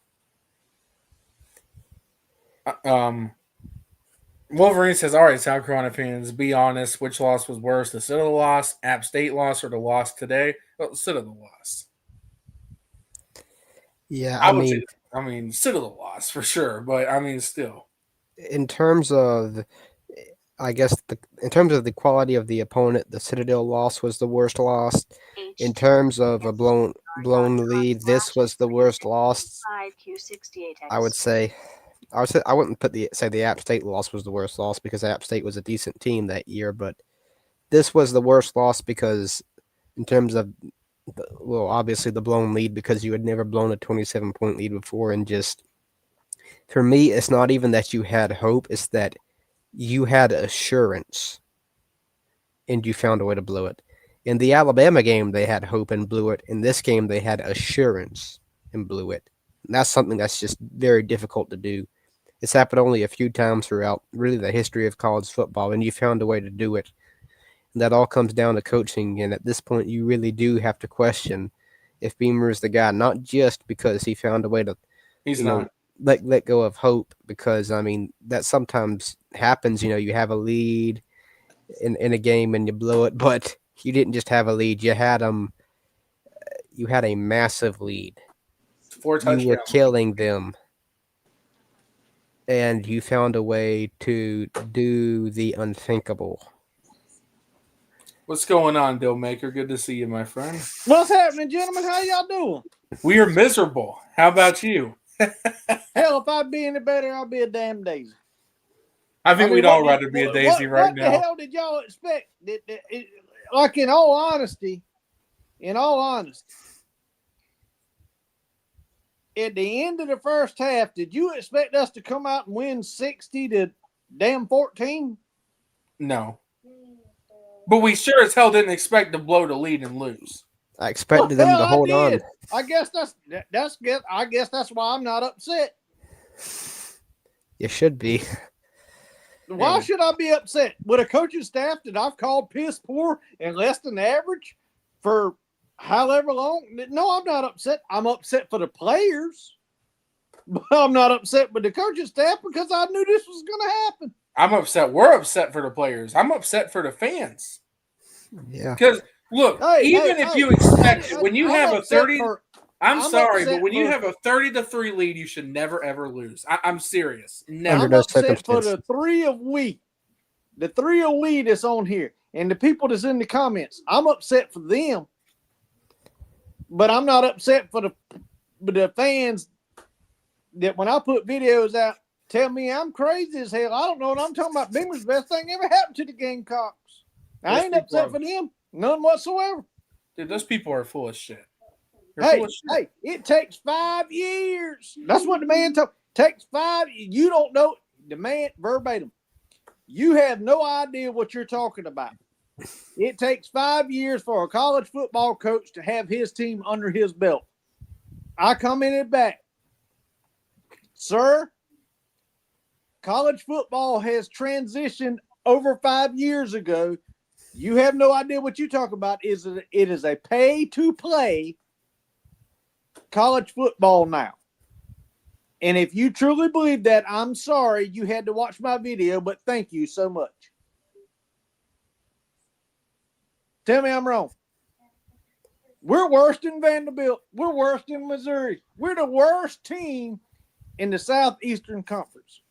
Wolverine says, "All right, South Carolina fans, be honest. Which loss was worse, the Citadel loss, App State loss, or the loss today? Well, Citadel loss. Yeah, I would say, Citadel loss for sure. But still, in terms of, I guess, in terms of the quality of the opponent, the Citadel loss was the worst loss. In terms of a blown lead, this was the worst loss. I would say. I wouldn't say the App State loss was the worst loss because App State was a decent team that year, but this was the worst loss because, in terms of, obviously the blown lead because you had never blown a 27-point lead before, and just for me, it's not even that you had hope; it's that you had assurance, and you found a way to blow it. In the Alabama game, they had hope and blew it. In this game, they had assurance and blew it. And that's something that's just very difficult to do. It's happened only a few times throughout really the history of college football, and you found a way to do it. And that all comes down to coaching, and at this point, you really do have to question if Beamer is the guy, not just because he found a way to let go of hope, because, that sometimes happens. You have a lead in a game and you blow it, but you didn't just have a lead. You had a massive lead. 4 touchdowns. You were killing them. And you found a way to do the unthinkable. What's going on, Dillmaker? Good to see you, my friend. What's happening, gentlemen? How y'all doing? We are miserable. How about you? Hell, if I'd be any better, I'd be a damn daisy. I think we'd all rather be a daisy right now. What the hell did y'all expect? Like, in all honesty, at the end of the first half, did you expect us to come out and win 60-14? No. But we sure as hell didn't expect to blow the lead and lose. I expected them to hold on. I guess I guess that's why I'm not upset. You should be. Why should I be upset with a coaching staff that I've called piss poor and less than average for however long? No, I'm not upset. I'm upset for the players, but I'm not upset with the coaching staff because I knew this was going to happen. I'm upset. We're upset for the players. I'm upset for the fans. Yeah. Because look, if you expect it, when you have a 30, I'm sorry, but when you have a 30-3 lead, you should never ever lose. I'm serious. Never. I'm upset for the 3 of we that's on here, and the people that's in the comments. I'm upset for them, but I'm not upset for the fans that when I put videos out, tell me I'm crazy as hell. I don't know what I'm talking about. Beamer's best thing ever happened to the Gamecocks. I ain't upset for them, none whatsoever. Dude, those people are full of shit. Hey, it takes 5 years. That's what the man told. Takes 5. You don't know the man verbatim. You have no idea what you're talking about. It takes 5 years for a college football coach to have his team under his belt. I commented back, sir, college football has transitioned over 5 years ago. You have no idea what you talk about. It is a pay-to-play college football now. And if you truly believe that, I'm sorry you had to watch my video, but thank you so much. Tell me I'm wrong. We're worse than Vanderbilt. We're worse than Missouri. We're the worst team in the Southeastern Conference.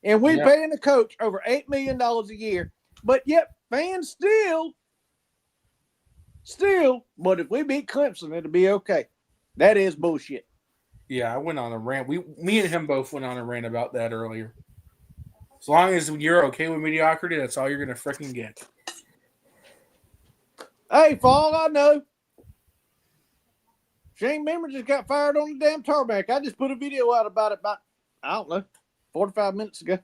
And we're paying the coach over $8 million a year. But yet fans still, but if we beat Clemson, it'll be okay. That is bullshit. Yeah, I went on a rant. Me and him both went on a rant about that earlier. As long as you're okay with mediocrity, that's all you're going to freaking get. Hey, for all I know, Shane Beamer just got fired on the damn tarmac. I just put a video out about it about, I don't know, 45 minutes ago.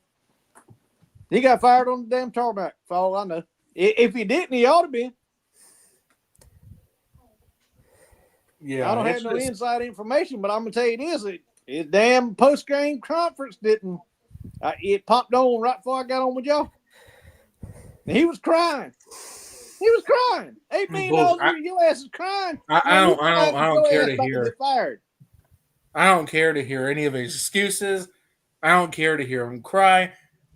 He got fired on the damn tarmac, for all I know. If he didn't, he ought to be. Yeah, I don't have no inside information, but I'm going to tell you this. His damn post-game conference didn't. It popped on right before I got on with y'all. And he was crying. $8 million, your ass is crying. I don't care to hear. I don't care to hear any of his excuses. I don't care to hear him cry.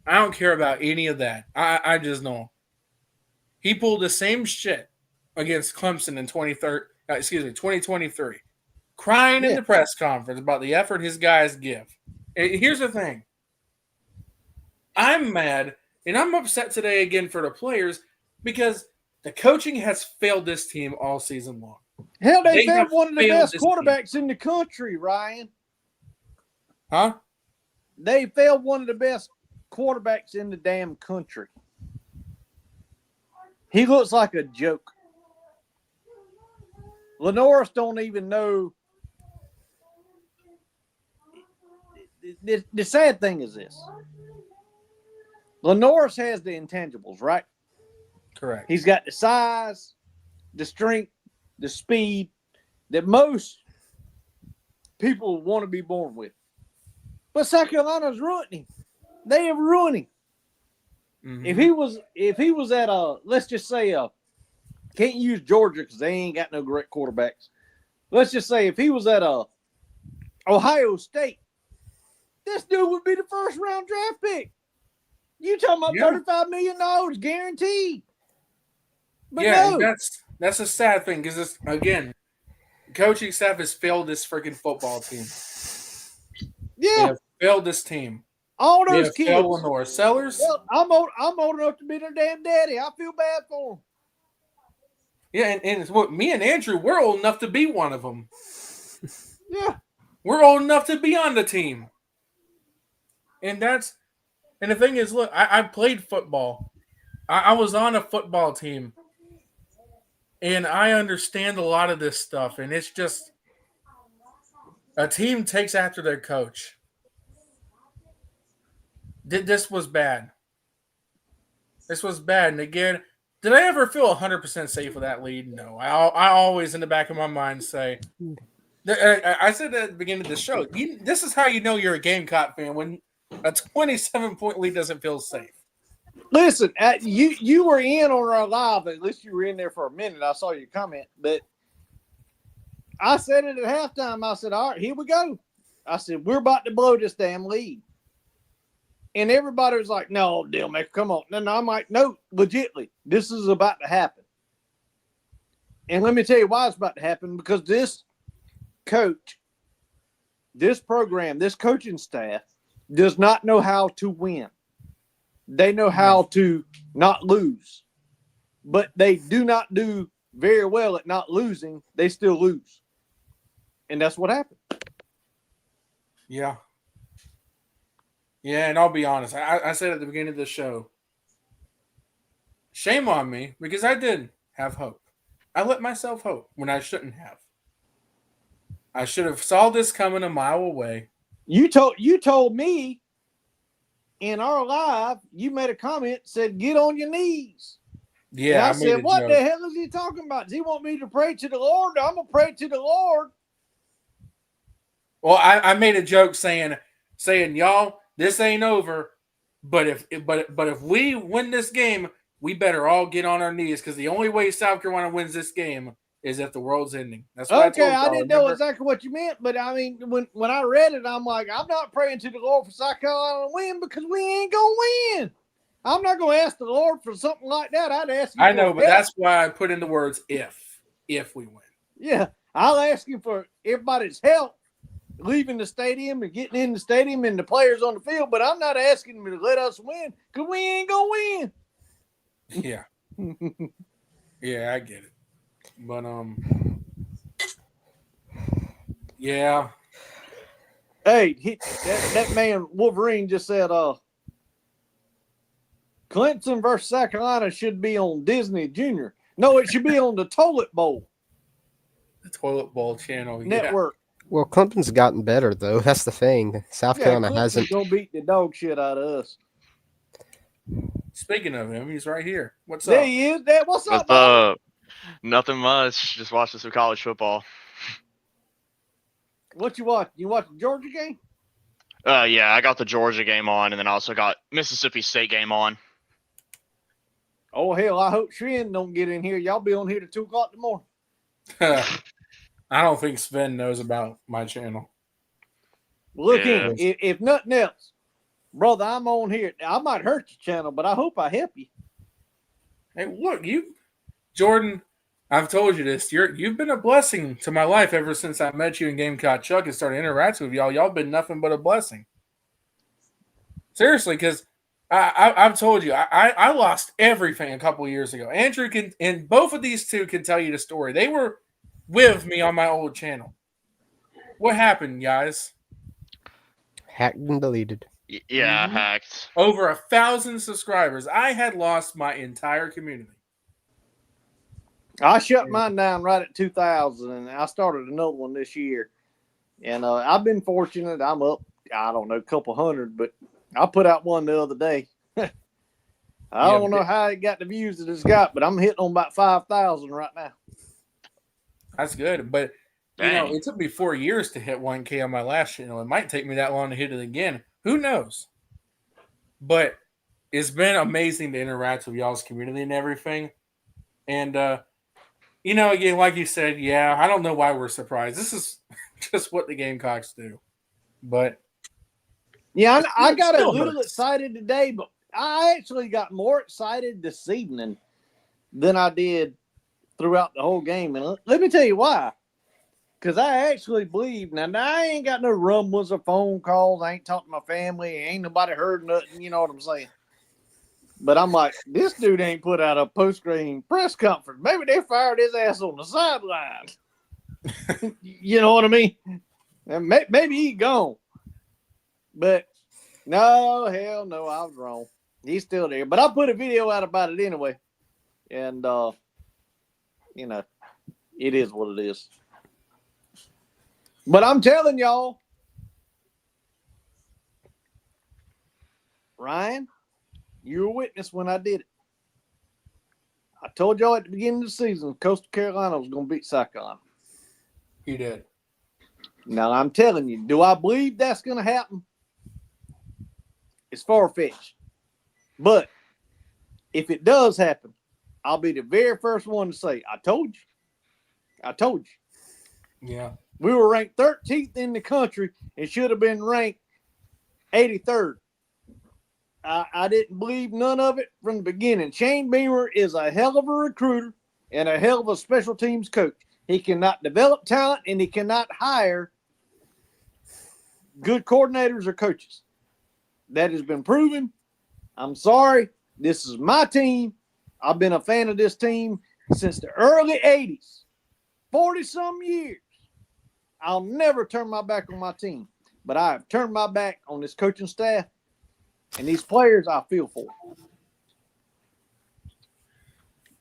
I don't care about any of that. I just know he pulled the same shit against Clemson in 2023, crying in the press conference about the effort his guys give. And here's the thing. I'm mad and I'm upset today again for the players because the coaching has failed this team all season long. Hell, they failed one of the best quarterbacks in the country, Ryan. Huh? They failed one of the best quarterbacks in the damn country. He looks like a joke. Lenoris don't even know. The sad thing is this. Lenoris has the intangibles, right? Correct. He's got the size, the strength, the speed that most people want to be born with. But South Carolina's ruining him. They have ruined him. Mm-hmm. If he was at let's just say can't use Georgia because they ain't got no great quarterbacks. Let's just say if he was at Ohio State, this dude would be the first round draft pick. You talking about $35 million guaranteed? But no. That's a sad thing because this again, coaching staff has failed this freaking football team. Yeah, they have failed this team. All those kids. Failed Lenore Sellers. Well, I'm old enough to be their damn daddy. I feel bad for them. Yeah, and it's what me and Andrew, we're old enough to be one of them. Yeah, we're old enough to be on the team. And the thing is, look, I played football. I was on a football team. And I understand a lot of this stuff. And it's just a team takes after their coach. This was bad. This was bad. And again, Did I ever feel 100% safe with that lead? No. I always, in the back of my mind, say, I said at the beginning of the show, this is how you know you're a Gamecock fan, when a 27-point lead doesn't feel safe. Listen, you were in on our live. At least you were in there for a minute. I saw your comment. But I said it at halftime. I said, all right, here we go. I said, we're about to blow this damn lead. And everybody was like, no, Dealmaker, come on. And I'm like, no, legitly, this is about to happen. And let me tell you why it's about to happen, because this coach, this program, this coaching staff does not know how to win. They know how to not lose, but they do not do very well at not losing. They still lose. And that's what happened. Yeah. Yeah, and I'll be honest. I said at the beginning of the show, shame on me, because I did have hope. I let myself hope when I shouldn't have. I should have saw this coming a mile away. You told me in our live, you made a comment, said, get on your knees. Yeah, and I said, what the hell is he talking about? Does he want me to pray to the Lord? I'm going to pray to the Lord. Well, I made a joke saying, y'all, this ain't over, but if we win this game, we better all get on our knees, because the only way South Carolina wins this game is if the world's ending. That's what okay. I didn't know exactly what you meant, but I mean, when I read it, I'm like, I'm not praying to the Lord for South Carolina to win, because we ain't gonna win. I'm not gonna ask the Lord for something like that. I'd ask him. I know, but that's why I put in the words if we win. Yeah, I'll ask him for everybody's help leaving the stadium and getting in the stadium and the players on the field, but I'm not asking him to let us win, because we ain't gonna win. Yeah. Yeah, I get it. But yeah. Hey, that man Wolverine just said Clemson versus South Carolina should be on Disney Junior. No, it should be on the Toilet Bowl. The Toilet Bowl channel network. Yeah. Well, Clemson's gotten better, though. That's the thing. South Carolina hasn't. Gonna beat the dog shit out of us. Speaking of him, he's right here. What's there up? There he is. Dad, what's up, buddy? Nothing much. Just watching some college football. What you watch? You watch the Georgia game? Yeah, I got the Georgia game on, and then I also got Mississippi State game on. Oh, hell, I hope Shren don't get in here. Y'all be on here till 2 o'clock in the morning. I don't think Sven knows about my channel. Look in. If nothing else, brother, I'm on here. I might hurt your channel, but I hope I help you. Hey, look, Jordan, I've told you this. You've been a blessing to my life ever since I met you in Gamecock Chuck and started interacting with y'all. Y'all been nothing but a blessing. Seriously, because I've told you, I lost everything a couple of years ago. Andrew and both of these two can tell you the story. They were with me on my old channel. What happened, guys? Hacked and deleted. Yeah, hacked. Over 1,000 subscribers. I had lost my entire community. I shut mine down right at 2,000, and I started another one this year. And I've been fortunate. I'm up, I don't know, a couple hundred, but I put out one the other day. I don't know how it got the views that it's got, but I'm hitting on about 5,000 right now. That's good, but you know, it took me 4 years to hit 1K on my last channel. It might take me that long to hit it again. Who knows? But it's been amazing to interact with y'all's community and everything. And you know, again, like you said, yeah, I don't know why we're surprised. This is just what the Gamecocks do. But yeah, I got a little excited today, but I actually got more excited this evening than I did throughout the whole game. And let me tell you why. Because I actually believe, now I ain't got no rumbles or phone calls. I ain't talked to my family. Ain't nobody heard nothing. You know what I'm saying? But I'm like, this dude ain't put out a post-game press conference. Maybe they fired his ass on the sideline. You know what I mean? And maybe he gone. But no, hell no, I was wrong. He's still there. But I put a video out about it anyway. And, you know, it is what it is. But I'm telling y'all, Ryan, you were a witness when I did it. I told y'all at the beginning of the season, Coastal Carolina was going to beat South Carolina. You did. Now, I'm telling you, do I believe that's going to happen? It's far-fetched. But if it does happen, I'll be the very first one to say, I told you. I told you. Yeah. We were ranked 13th in the country and should have been ranked 83rd. I didn't believe none of it from the beginning. Shane Beamer is a hell of a recruiter and a hell of a special teams coach. He cannot develop talent and he cannot hire good coordinators or coaches. That has been proven. I'm sorry. This is my team. I've been a fan of this team since the early 80s. 40-some years. I'll never turn my back on my team. But I have turned my back on this coaching staff and these players I feel for.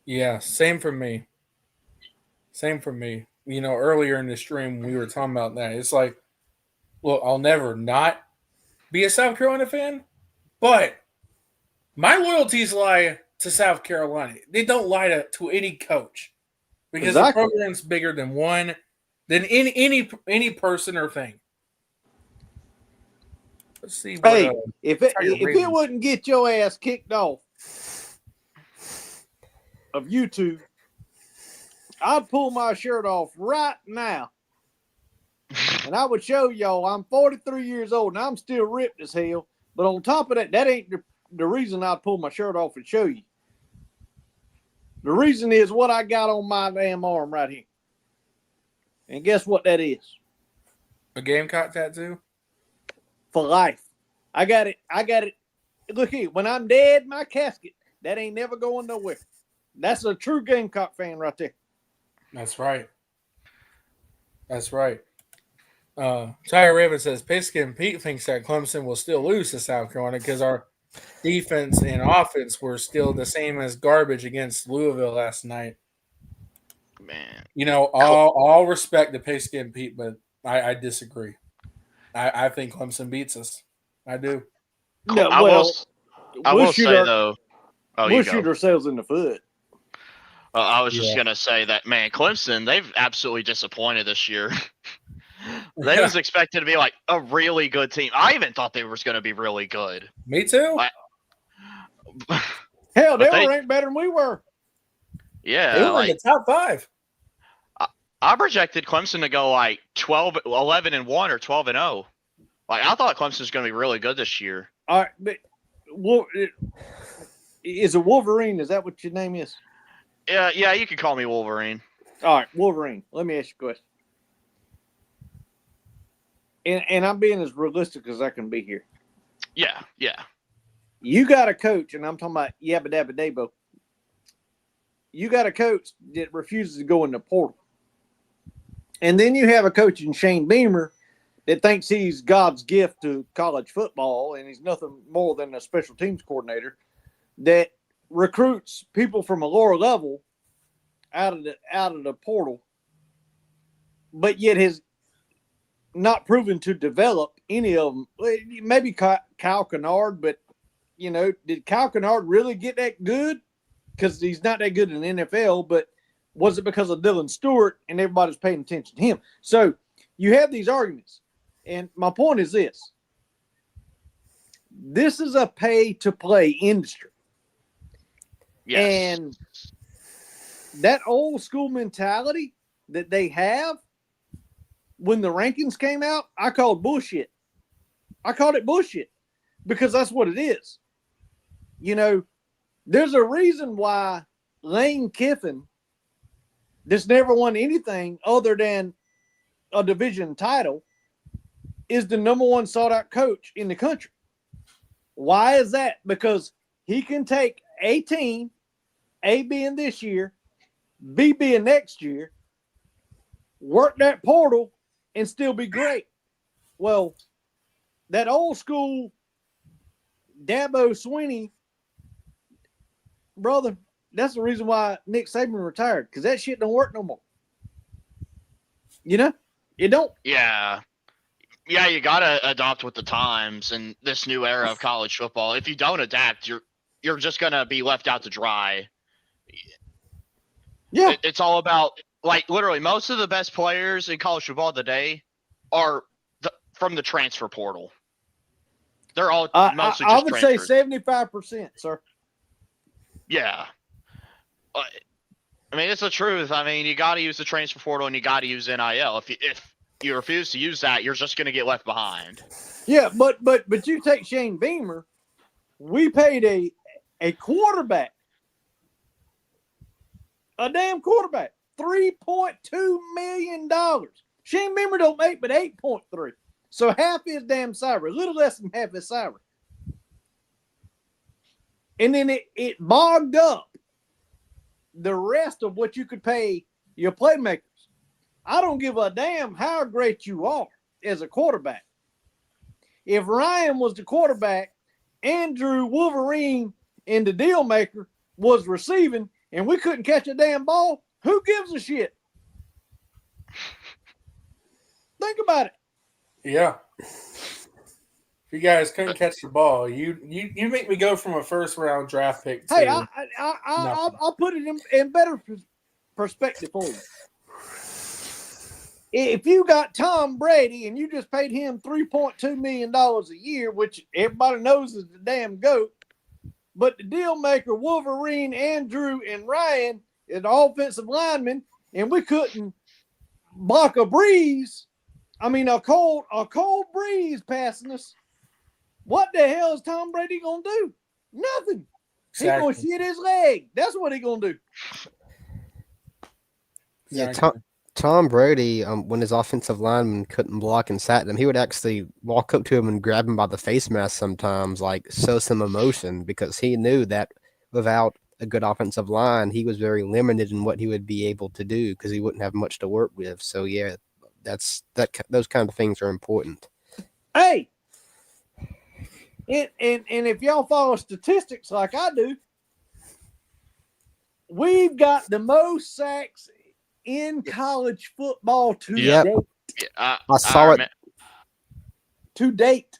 Yeah, same for me. Same for me. You know, earlier in the stream, we were talking about that. It's like, look, I'll never not be a South Carolina fan, but my loyalties lie to South Carolina. They don't lie to any coach because the program's bigger than any person or thing. Let's see. Hey, if it wouldn't get your ass kicked off of YouTube, I'd pull my shirt off right now. And I would show y'all I'm 43 years old and I'm still ripped as hell. But on top of that, that ain't the reason I'd pull my shirt off and show you. The reason is what I got on my damn arm right here. And guess what that is? A Gamecock tattoo? For life. I got it. Look here. When I'm dead, my casket, that ain't never going nowhere. That's a true Gamecock fan right there. That's right. That's right. Tiger Raven says, Piskin Pete thinks that Clemson will still lose to South Carolina because our defense and offense were still the same as garbage against Louisville last night. Man. You know, all respect to Piskin Pete, but I disagree. I think Clemson beats us. I do. No, I will say, though. We'll shoot ourselves in the foot. I was just going to say that, man, Clemson, they've absolutely disappointed this year. They was expected to be like a really good team. I even thought they were going to be really good. Me too. Hell, they were ranked better than we were. Yeah. They were in the top 5. I projected Clemson to go like 11-1 or 12-0. Like, I thought Clemson was going to be really good this year. All right, but is it Wolverine? Is that what your name is? Yeah, you could call me Wolverine. All right, Wolverine. Let me ask you a question. And I'm being as realistic as I can be here. Yeah. You got a coach, and I'm talking about Yabba Dabba Dabo. You got a coach that refuses to go in the portal. And then you have a coach in Shane Beamer that thinks he's God's gift to college football, and he's nothing more than a special teams coordinator that recruits people from a lower level out of the portal, but yet has not proven to develop any of them. Maybe Kyle Kennard, but you know, did Kyle Kennard really get that good? Because he's not that good in the NFL, but was it because of Dylan Stewart and everybody's paying attention to him? So you have these arguments. And my point is this. This is a pay-to-play industry. Yes. And that old school mentality that they have when the rankings came out, I called bullshit. I called it bullshit because that's what it is. You know, there's a reason why Lane Kiffin that's never won anything other than a division title is the number one sought out coach in the country. Why is that? Because he can take a team, A being this year, B being next year, work that portal and still be great. Well, that old school Dabo Swinney, brother, that's the reason why Nick Saban retired, because that shit don't work no more. You know? It don't. Yeah. Yeah, you got to adopt with the times and this new era of college football. If you don't adapt, you're just going to be left out to dry. Yeah. It's all about, like, literally most of the best players in college football today are from the transfer portal. They're all mostly I just would say transfers. 75%, sir. Yeah. I mean, it's the truth. I mean, you got to use the transfer portal and you got to use NIL. If you refuse to use that, you're just going to get left behind. Yeah, but you take Shane Beamer. We paid a quarterback, a damn quarterback, $3.2 million. Shane Beamer don't make but 8.3. So half his damn salary, a little less than half his salary. And then it bogged up the rest of what you could pay your playmakers. I don't give a damn how great you are as a quarterback. If Ryan was the quarterback, Andrew Wolverine and the deal maker was receiving, and we couldn't catch a damn ball, who gives a shit? Think about it. Yeah. If you guys couldn't catch the ball, you make me go from a first round draft pick to Hey, I'll put it in better perspective for you. If you got Tom Brady and you just paid him $3.2 million a year, which everybody knows is the damn GOAT, but the deal maker, Wolverine, Andrew, and Ryan is the offensive lineman, and we couldn't block a breeze. I mean, a cold breeze passing us. What the hell is Tom Brady gonna do? Nothing. He's gonna shit his leg. That's what he's gonna do. Yeah, Tom Brady, when his offensive lineman couldn't block and sack them, he would actually walk up to him and grab him by the face mask sometimes, like show some emotion, because he knew that without a good offensive line, he was very limited in what he would be able to do because he wouldn't have much to work with. So yeah, those kind of things are important. Hey, and if y'all follow statistics like I do, we've got the most sacks in college football to date. I saw it. To date.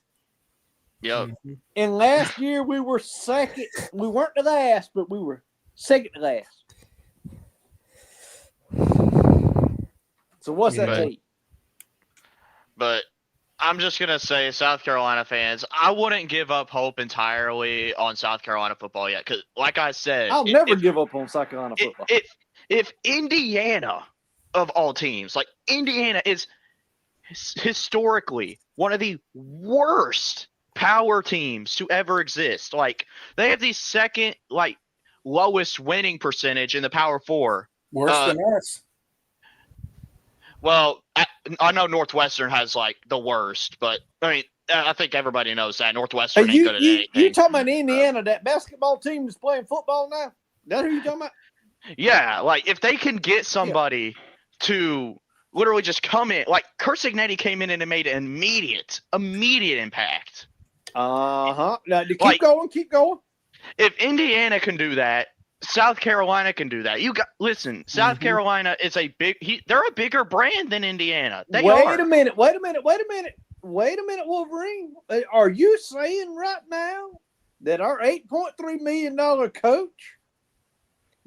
Yep. And last year we were second. We weren't the last, but we were second to last. So what's that tell you? But I'm just going to say, South Carolina fans, I wouldn't give up hope entirely on South Carolina football yet. Because, like I said, I'll never give up on South Carolina football. If Indiana, of all teams, like Indiana is historically one of the worst power teams to ever exist. Like, they have the second, like, lowest winning percentage in the Power Four. Worse than us. Well, I know Northwestern has, like, the worst, but, I mean, I think everybody knows that. Northwestern ain't good at anything. You talking about Indiana, that basketball team is playing football now? That who you talking about? Yeah, like, if they can get somebody to literally just come in, like, Kurt Signetti came in and made an immediate impact. Now, keep going. If Indiana can do that, South Carolina can do that. South Carolina is they're a bigger brand than Indiana. Wait a minute, Wolverine. Are you saying right now that our $8.3 million coach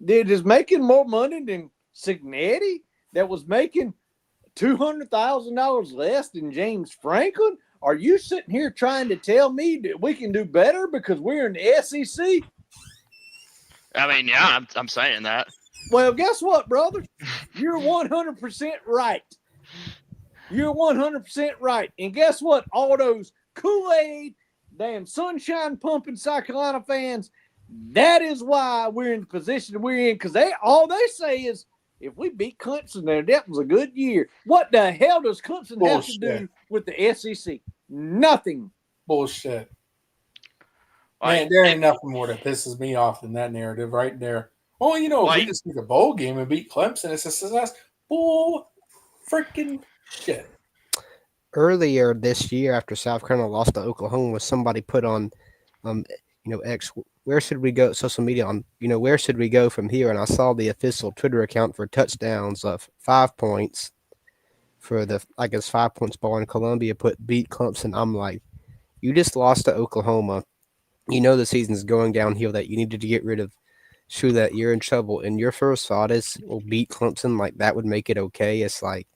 that is making more money than Signetti, that was making $200,000 less than James Franklin? Are you sitting here trying to tell me that we can do better because we're in the SEC? I mean, yeah, I'm saying that. Well, guess what, brother? You're 100% right. You're 100% right. And guess what? All those Kool-Aid, damn sunshine pumping South Carolina fans, that is why we're in the position we're in, because all they say is, if we beat Clemson there, that was a good year. What the hell does Clemson have to do with the SEC? Nothing. Bullshit. Man, there ain't nothing more that pisses me off than that narrative right there. Oh, if we just took a bowl game and beat Clemson, it's a success. Bull freaking shit. Earlier this year, after South Carolina lost to Oklahoma, somebody put on, X, where should we go? Social media on, where should we go from here? And I saw the official Twitter account for touchdowns of 5 points for the, 5 points ball in Columbia beat Clemson. I'm like, you just lost to Oklahoma. The season's going downhill, that you needed to get rid of shoot that you're in trouble. And your first thought is, we'll beat Clemson. Like, that would make it okay. It's like,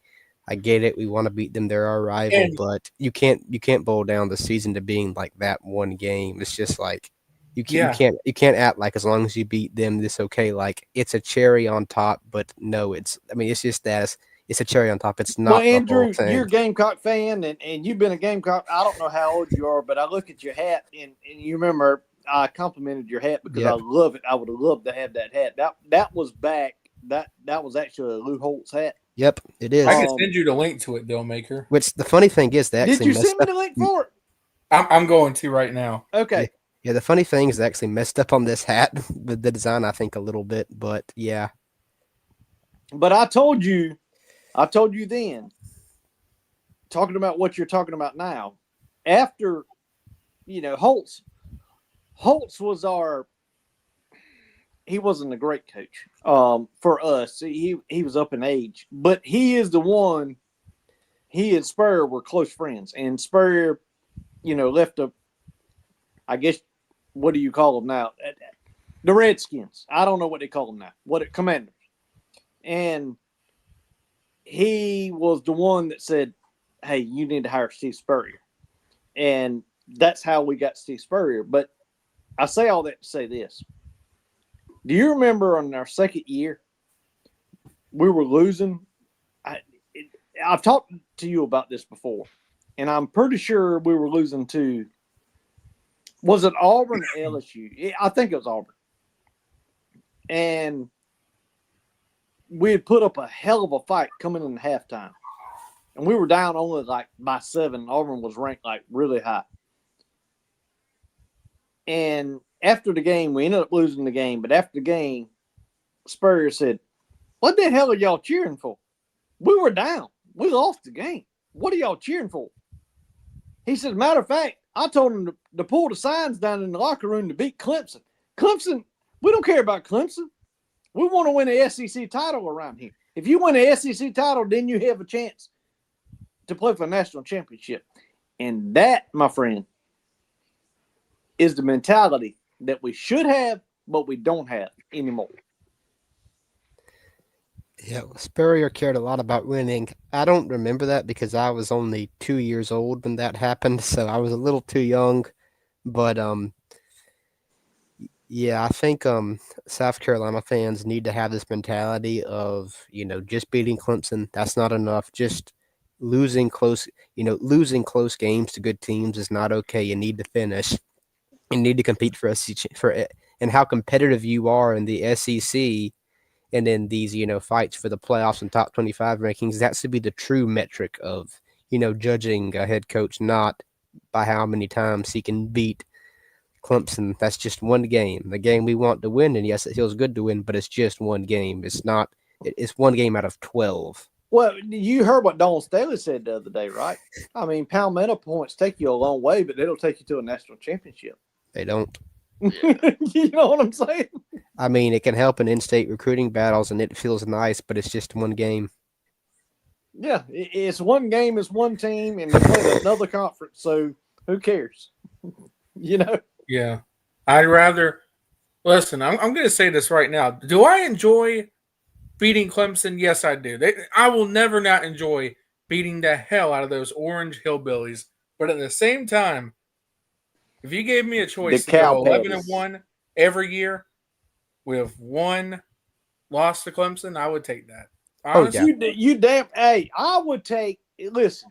I get it. We want to beat them. They're our rival, but you can't boil down the season to being like that one game. It's just like you can't act like as long as you beat them, this okay. Like, it's a cherry on top, but no, it's just that it's a cherry on top. It's not. Well, Andrew, the whole thing. you're a Gamecock fan, and you've been a Gamecock. I don't know how old you are, but I look at your hat, and you remember I complimented your hat because I love it. I would have loved to have that hat. That was back. That was actually a Lou Holtz hat. Yep, it is. I can send you the link to it, though, Maker. Which the funny thing is that did you send me the link for it? I'm going to right now. Okay. Yeah, the funny thing is they actually messed up on this hat, the design, I think, a little bit, but yeah. But I told you then, talking about what you're talking about now, after, Holtz was he wasn't a great coach for us. He was up in age, but he is the one, he and Spurrier were close friends, and Spurrier, left I guess, what do you call them now? The Redskins. I don't know what they call them now. Commanders. And he was the one that said, hey, you need to hire Steve Spurrier. And that's how we got Steve Spurrier. But I say all that to say this. Do you remember on our second year, we were losing? I've talked to you about this before, and I'm pretty sure we were losing to, was it Auburn or LSU? I think it was Auburn. And we had put up a hell of a fight coming in halftime. And we were down only like by 7. Auburn was ranked like really high. And after the game, we ended up losing the game. But after the game, Spurrier said, what the hell are y'all cheering for? We were down. We lost the game. What are y'all cheering for? He said, matter of fact, I told him to pull the signs down in the locker room to beat Clemson. Clemson, we don't care about Clemson. We want to win an SEC title around here. If you win an SEC title, then you have a chance to play for a national championship. And that, my friend, is the mentality that we should have, but we don't have anymore. Yeah, Spurrier cared a lot about winning. I don't remember that because I was only 2 years old when that happened, so I was a little too young. But yeah, I think South Carolina fans need to have this mentality of, just beating Clemson, that's not enough. Just losing close games to good teams is not okay. You need to finish. You need to compete for it, and how competitive you are in the SEC and in these, fights for the playoffs and top 25 rankings. That should be the true metric of, judging a head coach, not by how many times he can beat Clemson. That's just one game, the game we want to win. And yes, it feels good to win, but it's just one game. It's one game out of 12. Well, you heard what Dawn Staley said the other day, right? I mean, Palmetto points take you a long way, but it'll take you to a national championship. They don't. You know what I'm saying? I mean, it can help in in-state recruiting battles, and it feels nice, but it's just one game. Yeah, it's one game, it's one team, and they play another conference, so who cares? Yeah. I'd rather – listen, I'm going to say this right now. Do I enjoy beating Clemson? Yes, I do. I will never not enjoy beating the hell out of those orange hillbillies. But at the same time, if you gave me a choice to go 11-1 every year with one loss to Clemson, I would take that. Honestly. You damn – hey, I would take – listen.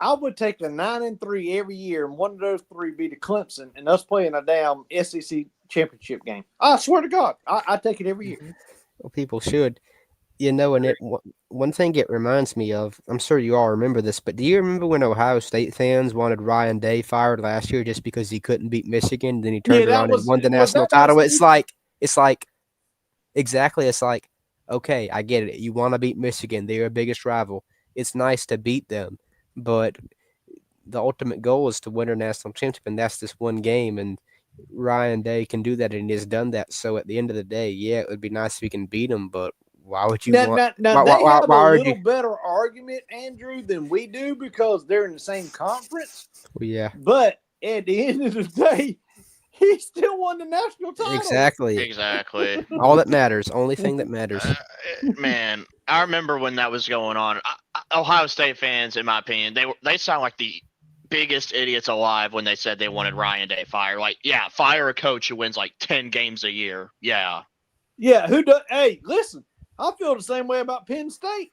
I would take the 9-3 every year, and one of those 3 be the Clemson, and us playing a damn SEC championship game. I swear to God, I take it every year. Well, people should. And one thing it reminds me of, I'm sure you all remember this, but do you remember when Ohio State fans wanted Ryan Day fired last year just because he couldn't beat Michigan? Then he turned around and won the national title. It's like, okay, I get it. You want to beat Michigan. They're your biggest rival. It's nice to beat them, but the ultimate goal is to win a national championship, and that's this one game, and Ryan Day can do that, and he has done that. So at the end of the day, yeah, it would be nice if we can beat them, but why would you want? They have a little better argument, Andrew, than we do because they're in the same conference. Well, yeah. But at the end of the day, he still won the national title. Exactly. Exactly. All that matters. Only thing that matters. Man, I remember when that was going on. Ohio State fans, in my opinion, they sound like the biggest idiots alive when they said they wanted Ryan Day fired. Like, yeah, fire a coach who wins like 10 games a year. Yeah. Yeah, who does? Hey, listen, I feel the same way about Penn State.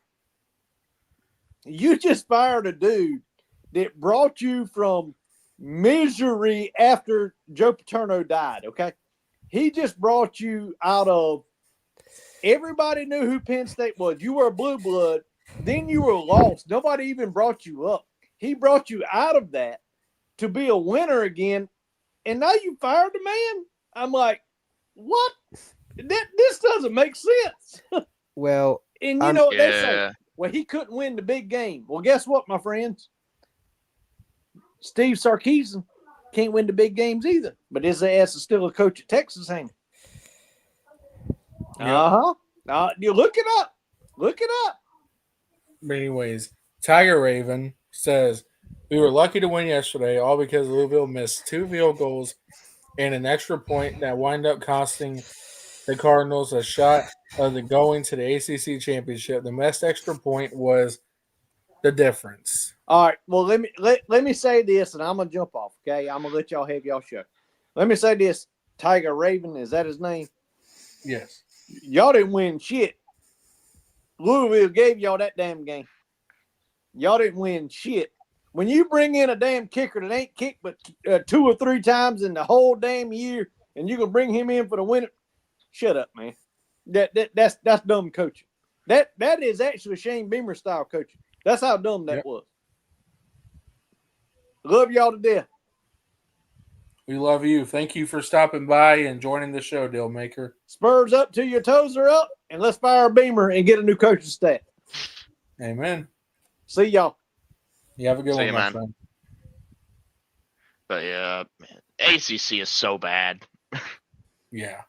You just fired a dude that brought you from misery after Joe Paterno died, okay? He just brought you out of everybody knew who Penn State was. You were a blue blood. Then you were lost. Nobody even brought you up. He brought you out of that to be a winner again. And now you fired the man? I'm like, what? This doesn't make sense. Well, And you know what they say? Yeah. Well, he couldn't win the big game. Well, guess what, my friends? Steve Sarkisian can't win the big games either. But his ass is still a coach at Texas A&M. You look it up. Look it up. But anyways, Tiger Raven says, we were lucky to win yesterday, all because Louisville missed 2 field goals and an extra point that wind up costing the Cardinals a shot of the going to the ACC championship. The missed extra point was the difference. All right. Well, let me say this, and I'm gonna jump off. Okay, I'm gonna let y'all have y'all show. Let me say this: Tiger Raven, is that his name? Yes. Y'all didn't win shit. Louisville gave y'all that damn game. Y'all didn't win shit. When you bring in a damn kicker that ain't kicked but 2 or 3 times in the whole damn year, and you can bring him in for the winner, shut up, man. That's dumb coaching. That is actually Shane Beamer style coaching. That's how dumb that was. Love y'all to death. We love you. Thank you for stopping by and joining the show, Dealmaker. Spurs up till your toes are up, and let's fire Beamer and get a new coaching staff. Amen. See y'all. You have a good See one, you, my man. friend. But yeah, man, ACC is so bad. Yeah.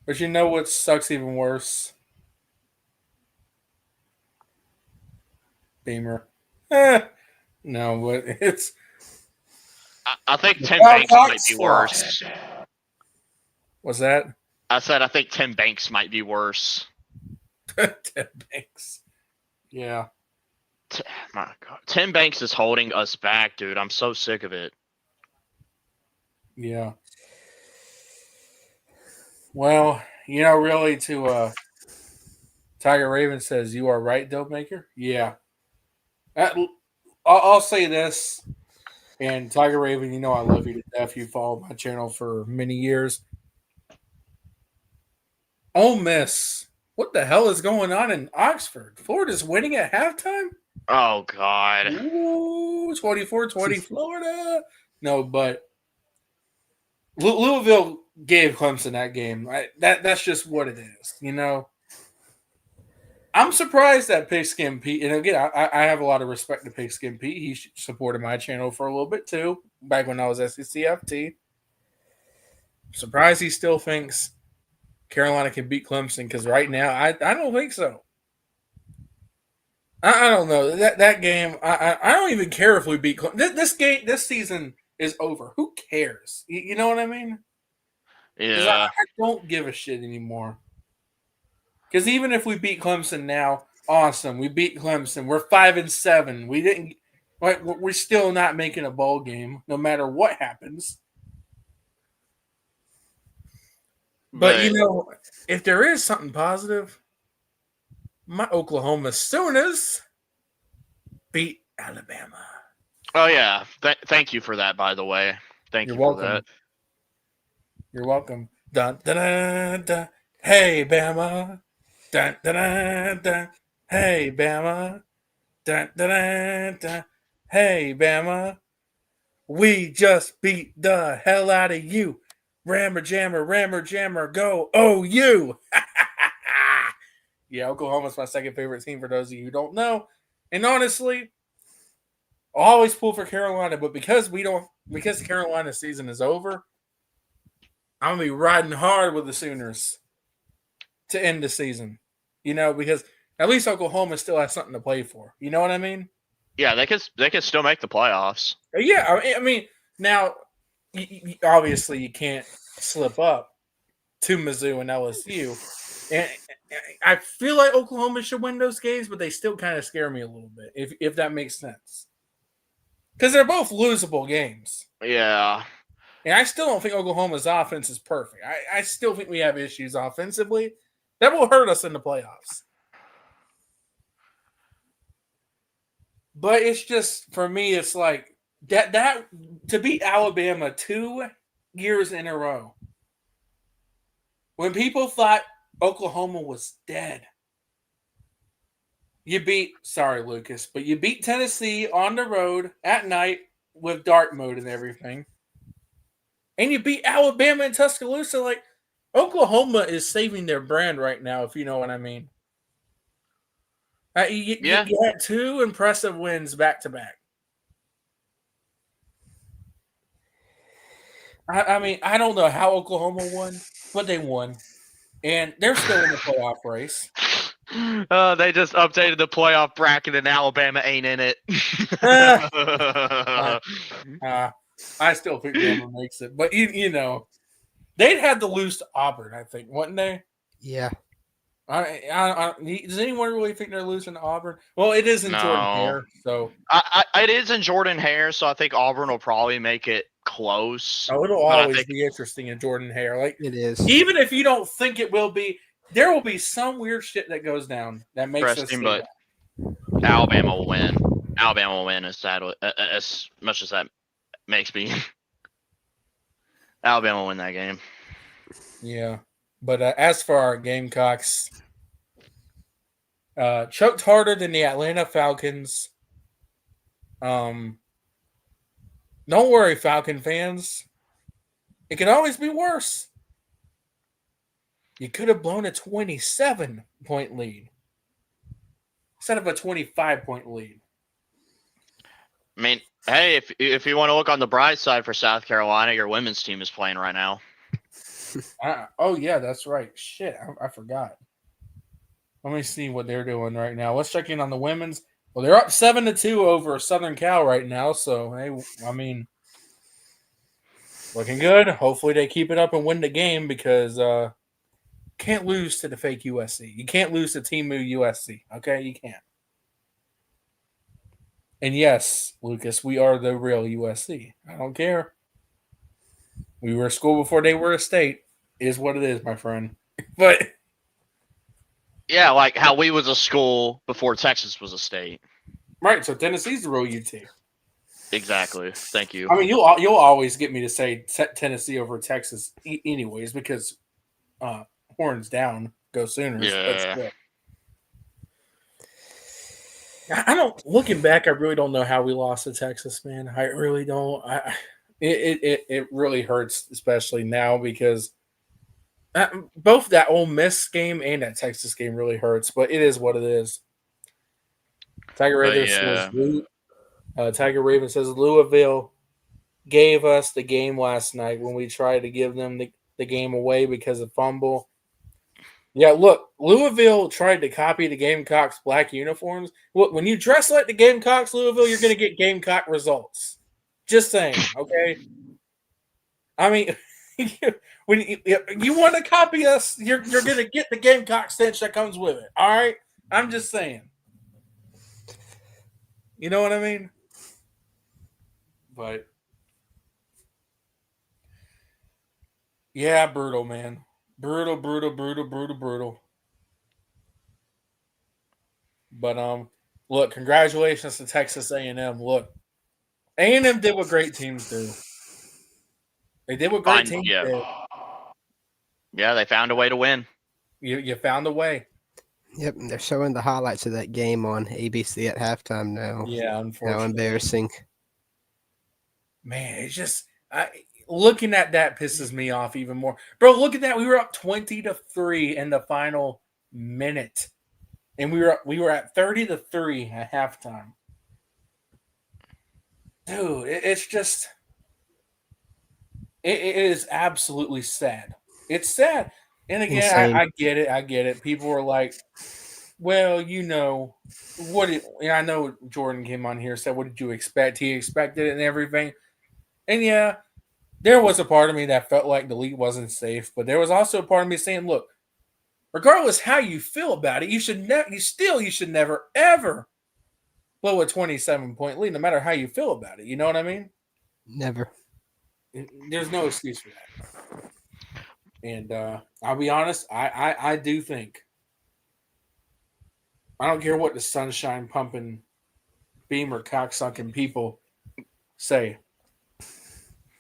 But you know what sucks even worse? Beamer. No, but it's... I think Tim Banks might be worse. What's that? I said I think Tim Banks might be worse. Tim Banks. Yeah. My God. Tim Banks is holding us back, dude. I'm so sick of it. Yeah. Well, you know, really, to Tiger Raven says, you are right, Dope Maker. Yeah. I'll say this, and Tiger Raven, you know I love you to death. You followed my channel for many years. Ole Miss, what the hell is going on in Oxford? Florida's winning at halftime? Oh, God. Ooh, 24-20 Florida. No, but Louisville gave Clemson that game. That's just what it is, you know. I'm surprised that Pigskin Pete, and again, I have a lot of respect to Pigskin Pete. He supported my channel for a little bit too, back when I was SECFT. Surprised he still thinks Carolina can beat Clemson, because right now, I don't think so. I don't know. That game, I don't even care if we beat Clemson. This season is over. Who cares? You know what I mean? Yeah. I don't give a shit anymore. Because even if we beat Clemson now, awesome. We beat Clemson. We're 5-7. We didn't. We're still not making a bowl game, no matter what happens. But you know, if there is something positive, my Oklahoma Sooners beat Alabama. Oh, yeah. Thank you for that, by the way. You're welcome. For that. You're welcome. Dun, dun, dun, dun. Hey, Bama. Dun, dun, dun, dun. Hey, Bama. Dun, dun, dun, dun. Hey, Bama. We just beat the hell out of you. Rammer jammer, go OU. Yeah, Oklahoma's my second favorite team for those of you who don't know. And honestly, I'll always pull for Carolina, but because Carolina's season is over, I'm gonna be riding hard with the Sooners to end the season. You know, because at least Oklahoma still has something to play for. You know what I mean? Yeah, they could still make the playoffs. Yeah, I mean, now obviously you can't slip up to Mizzou and LSU. And I feel like Oklahoma should win those games, but they still kind of scare me a little bit, if that makes sense. Because they're both losable games. Yeah. And I still don't think Oklahoma's offense is perfect. I still think we have issues offensively. That will hurt us in the playoffs. But it's just, for me, it's like that to beat Alabama 2 years in a row. When people thought Oklahoma was dead, you beat Tennessee on the road at night with dark mode and everything. And you beat Alabama and Tuscaloosa. Like, Oklahoma is saving their brand right now, if you know what I mean. You had 2 impressive wins back to back. I mean, I don't know how Oklahoma won, but they won. And they're still in the playoff race. They just updated the playoff bracket and Alabama ain't in it. I still think Bama makes it. But, you know, they'd had to lose to Auburn, I think, wouldn't they? Yeah. Does anyone really think they're losing to Auburn? Well, it isn't Jordan Hare, so it is in Jordan Hare, so I think Auburn will probably make it close. Oh, it'll always be interesting in Jordan Hare. Like, it is. Even if you don't think it will be, there will be some weird shit that goes down that makes us think but Alabama will win. Alabama will win as much as that makes me. Alabama will win that game. Yeah. But as for our Gamecocks, choked harder than the Atlanta Falcons. Don't worry, Falcon fans. It could always be worse. You could have blown a 27-point lead instead of a 25-point lead. I mean, hey, if you want to look on the bright side for South Carolina, your women's team is playing right now. Oh, yeah, that's right. Shit, I forgot. Let me see what they're doing right now. Let's check in on the women's. Well, they're up 7-2 over Southern Cal right now. So, hey, I mean, looking good. Hopefully they keep it up and win the game because can't lose to the fake USC. You can't lose to Timu USC. Okay, you can't. And yes, Lucas, we are the real USC. I don't care. We were a school before they were a state. Is what it is, my friend. But yeah, like how we was a school before Texas was a state. Right, so Tennessee's the real UT. Exactly. Thank you. I mean, you'll always get me to say Tennessee over Texas, anyways, because horns down, go Sooners. Yeah. I don't. Looking back, I really don't know how we lost to Texas, man. I really don't. It really hurts, especially now because both that Ole Miss game and that Texas game really hurts. But it is what it is. Tiger Raven says Louisville gave us the game last night when we tried to give them the game away because of fumble. Yeah, look, Louisville tried to copy the Gamecocks' black uniforms. Look, when you dress like the Gamecocks, Louisville, you're going to get Gamecock results. Just saying, okay? I mean, when you want to copy us, you're going to get the Gamecock stench that comes with it, all right? I'm just saying. You know what I mean? But, yeah, brutal, man. Brutal. But look, congratulations to Texas A&M. Look, A&M did what great teams do. They did what great teams do. Yeah, they found a way to win. You found a way. Yep, they're showing the highlights of that game on ABC at halftime now. Yeah, unfortunately. How embarrassing. Man, it's just looking at that pisses me off even more. Bro, look at that. We were up 20-3 in the final minute. And we were at 30-3 at halftime. Dude, it's just it is absolutely sad. It's sad. And again, I get it. People were like, well, you know, I know Jordan came on here and said, what did you expect? He expected it and everything. And yeah, there was a part of me that felt like the league wasn't safe, but there was also a part of me saying, look, regardless how you feel about it, you should never ever blow a 27-point lead, no matter how you feel about it. You know what I mean? Never. There's no excuse for that. And I'll be honest, I do think, I don't care what the sunshine pumping Beamer cocksucking people say.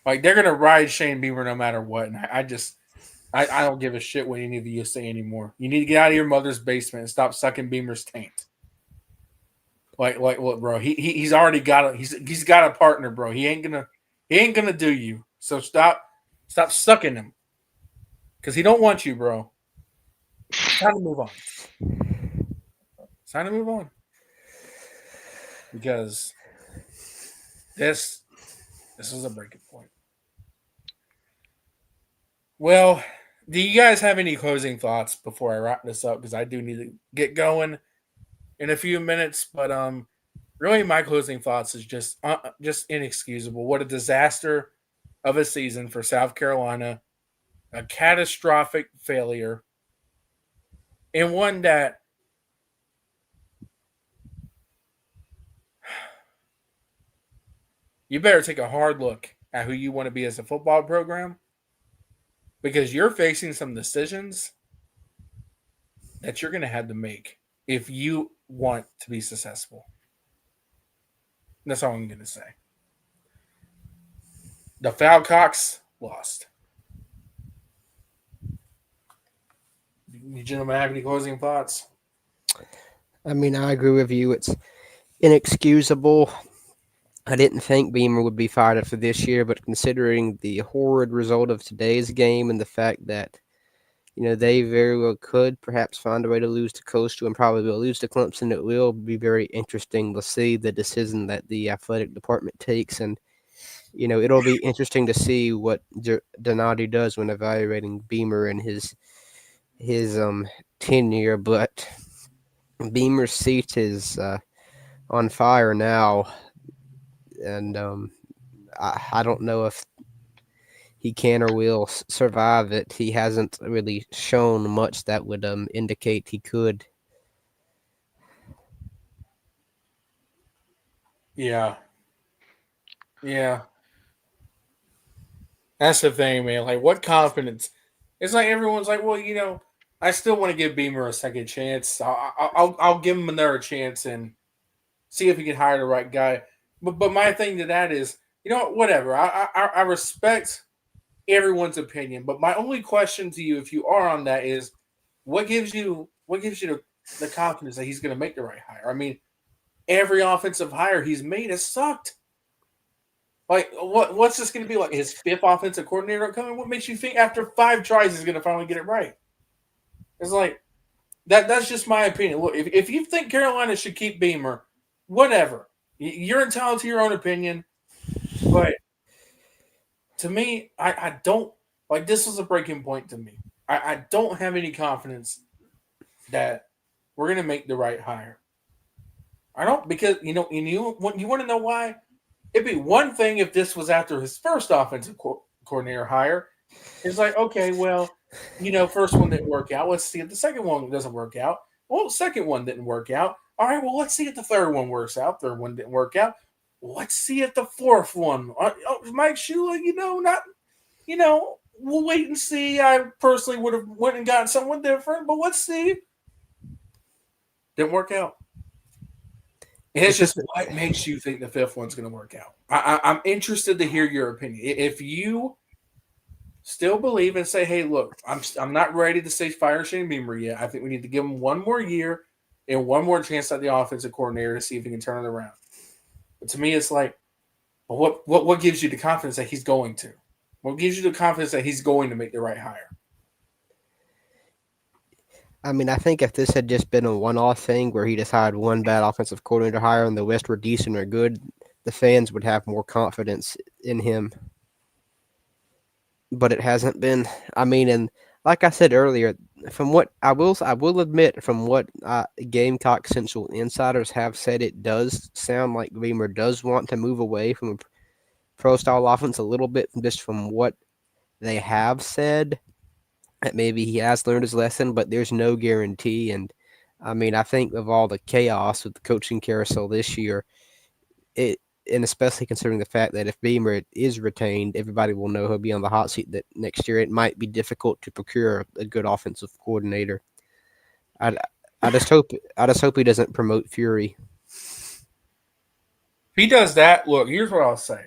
Like, they're gonna ride Shane Beamer no matter what. And I don't give a shit what any of you say anymore. You need to get out of your mother's basement and stop sucking Beamer's taint. Like, look, bro, he's already got he's got a partner, bro. He ain't gonna do you. So stop sucking him. Because he don't want you, bro. It's time to move on. It's time to move on. Because this is a breaking point. Well, do you guys have any closing thoughts before I wrap this up? Because I do need to get going in a few minutes. But really, my closing thoughts is just inexcusable. What a disaster of a season for South Carolina. A catastrophic failure. And one that you better take a hard look at who you want to be as a football program, because you're facing some decisions that you're going to have to make if you want to be successful. That's all I'm going to say. The Falcons lost. You gentlemen have any closing thoughts? I mean, I agree with you. It's inexcusable. I didn't think Beamer would be fired after this year, but considering the horrid result of today's game and the fact that, they very well could perhaps find a way to lose to Coastal and probably will lose to Clemson, it will be very interesting to see the decision that the athletic department takes. And, it'll be interesting to see what Donati does when evaluating Beamer and his tenure. But Beamer's seat is on fire now. And I don't know if he can or will survive it. He hasn't really shown much that would indicate he could. Yeah. That's the thing, man. Like, what confidence? It's like everyone's like, well, I still want to give Beamer a second chance. I'll give him another chance and see if he can hire the right guy. But my thing to that is, whatever. I respect everyone's opinion, but my only question to you, if you are on that, is what gives you the confidence that he's going to make the right hire? I mean, every offensive hire he's made has sucked. Like, what's this going to be like? His fifth offensive coordinator coming? What makes you think after 5 tries he's going to finally get it right? It's like that's just my opinion. Look, if you think Carolina should keep Beamer, whatever. You're entitled to your own opinion, but to me, I don't like. This was a breaking point to me. I don't have any confidence that we're gonna make the right hire. I don't, because you want to know why? It'd be one thing if this was after his first offensive coordinator hire. It's like, okay, well, first one didn't work out. Let's see if the second one doesn't work out. Well, the second one didn't work out. All right, well, let's see if the third one works out. Third one didn't work out. Let's see if the fourth one. Mike Shula, we'll wait and see. I personally would have went and gotten someone different, but let's see. Didn't work out. It's just what makes you think the fifth one's going to work out. I'm interested to hear your opinion. If you still believe and say, hey, look, I'm not ready to say fire Shane Beamer yet. I think we need to give him one more year and one more chance at the offensive coordinator to see if he can turn it around. But to me, it's like, well, what gives you the confidence that he's going to? What gives you the confidence that he's going to make the right hire? I mean, I think if this had just been a one-off thing where he just hired one bad offensive coordinator hire and the rest were decent or good, the fans would have more confidence in him. But it hasn't been. I mean, and like I said earlier, from what I will admit, from what Gamecock Central insiders have said, it does sound like Beamer does want to move away from pro style offense a little bit just from what they have said. That maybe he has learned his lesson, but there's no guarantee. And I mean, I think of all the chaos with the coaching carousel this year, and especially considering the fact that if Beamer is retained, everybody will know he'll be on the hot seat that next year. It might be difficult to procure a good offensive coordinator. I just hope he doesn't promote Fury. If he does that, look, here's what I'll say.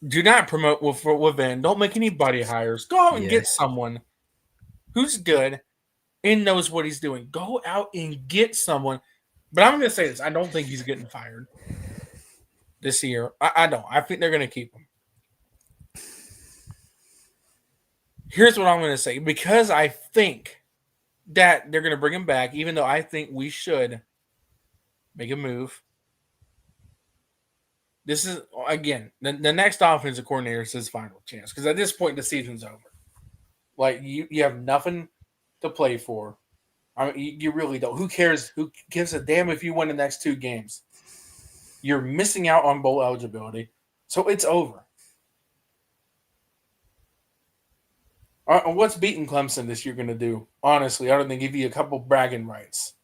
Do not promote within. Don't make anybody hires. Go out and get someone who's good and knows what he's doing. Go out and get someone. But I'm going to say this. I don't think he's getting fired this year. I don't. I think they're going to keep him. Here's what I'm going to say. Because I think that they're going to bring him back, even though I think we should make a move. This is, again, the next offensive coordinator is his final chance. Because at this point, the season's over. Like, you have nothing to play for. I mean, you really don't. Who cares? Who gives a damn if you win the next 2 games? You're missing out on bowl eligibility. So it's over. What's beating Clemson this year going to do? Honestly, other than give you a couple bragging rights.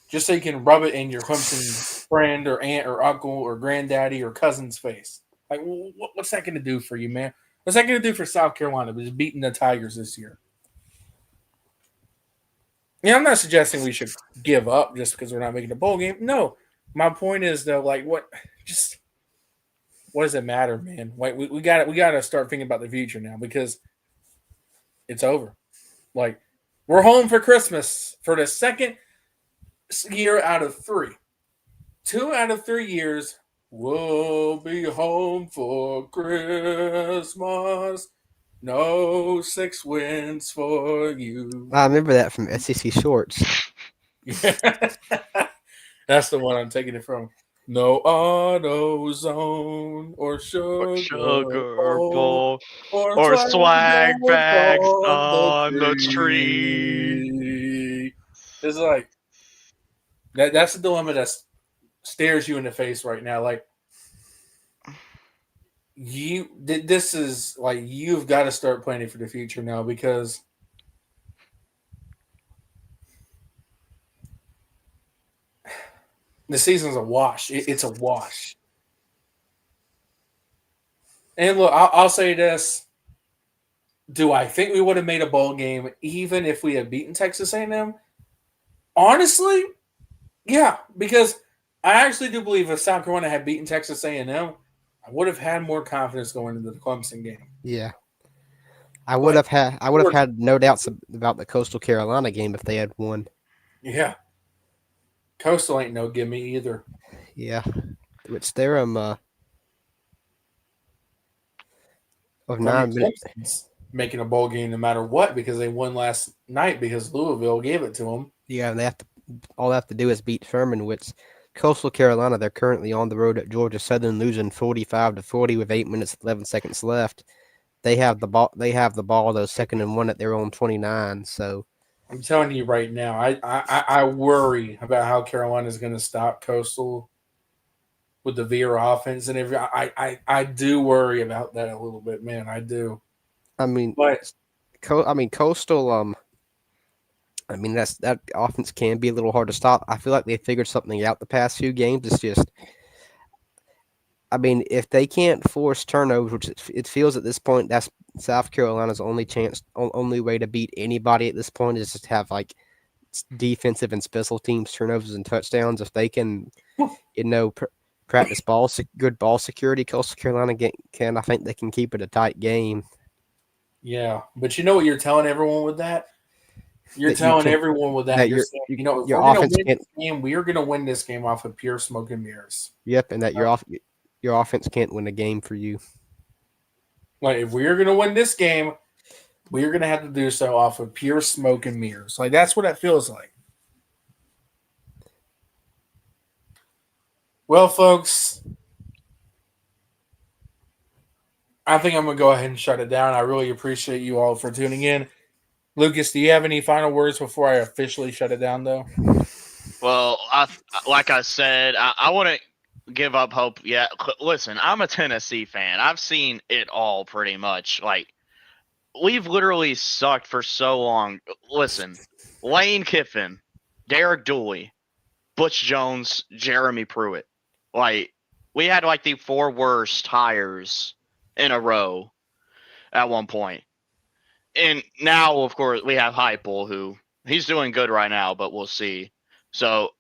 Just so you can rub it in your Clemson friend or aunt or uncle or granddaddy or cousin's face. Like, what's that going to do for you, man? What's that going to do for South Carolina? Just beating the Tigers this year. Yeah, I'm not suggesting we should give up just because we're not making a bowl game. No. My point is, though, like, what does it matter, man? Like, we got to start thinking about the future now because it's over. Like, we're home for Christmas for the second year out of 3. 2 out of 3 years, we'll be home for Christmas. No 6 wins for you. I remember that from SEC Shorts. Yeah. That's the one I'm taking it from. No AutoZone or sugar bowl or swag bags on the tree. It's like that's the dilemma that stares you in the face right now. Like this is like you've got to start planning for the future now because the season's a wash. It's a wash. And look, I'll say this. Do I think we would have made a bowl game even if we had beaten Texas A&M? Honestly, yeah, because I actually do believe if South Carolina had beaten Texas A&M, I would have had more confidence going into the Clemson game. Yeah. I would have had no doubts about the Coastal Carolina game if they had won. Yeah. Coastal ain't no gimme either. Yeah. Which they're of 9 minutes. Making a bowl game no matter what because they won last night because Louisville gave it to them. Yeah, and all they have to do is beat Furman, which Coastal Carolina, they're currently on the road at Georgia Southern, losing 45-40 with 8 minutes 11 seconds left. They have the ball. They have the ball, though, 2nd and 1 at their own 29. So I'm telling you right now, I worry about how Carolina's going to stop Coastal with the Veer offense and everything. I do worry about that a little bit, man. I do. I mean, Coastal. I mean, that offense can be a little hard to stop. I feel like they figured something out the past few games. It's just, I mean, if they can't force turnovers, which it feels at this point, that's South Carolina's only way to beat anybody at this point is just have like defensive and special teams turnovers and touchdowns. If they can, practice good ball security, Coastal Carolina I think they can keep it a tight game. Yeah, but you know what you're telling everyone with that? You're telling everyone with that. You're saying, if we're going to win this game, we are going to win this game off of pure smoke and mirrors. Yep, and that your offense can't win a game for you. Like, if we are going to win this game, we are going to have to do so off of pure smoke and mirrors. Like, that's what it feels like. Well, folks, I think I'm going to go ahead and shut it down. I really appreciate you all for tuning in. Lucas, do you have any final words before I officially shut it down, though? Well, like I said, I want to give up hope yet. Listen, I'm a Tennessee fan. I've seen it all pretty much. Like, we've literally sucked for so long. Listen, Lane Kiffin, Derek Dooley, Butch Jones, Jeremy Pruitt. Like, we had like the 4 worst hires in a row at one point. And now, of course, we have Heupel, who he's doing good right now, but we'll see. So,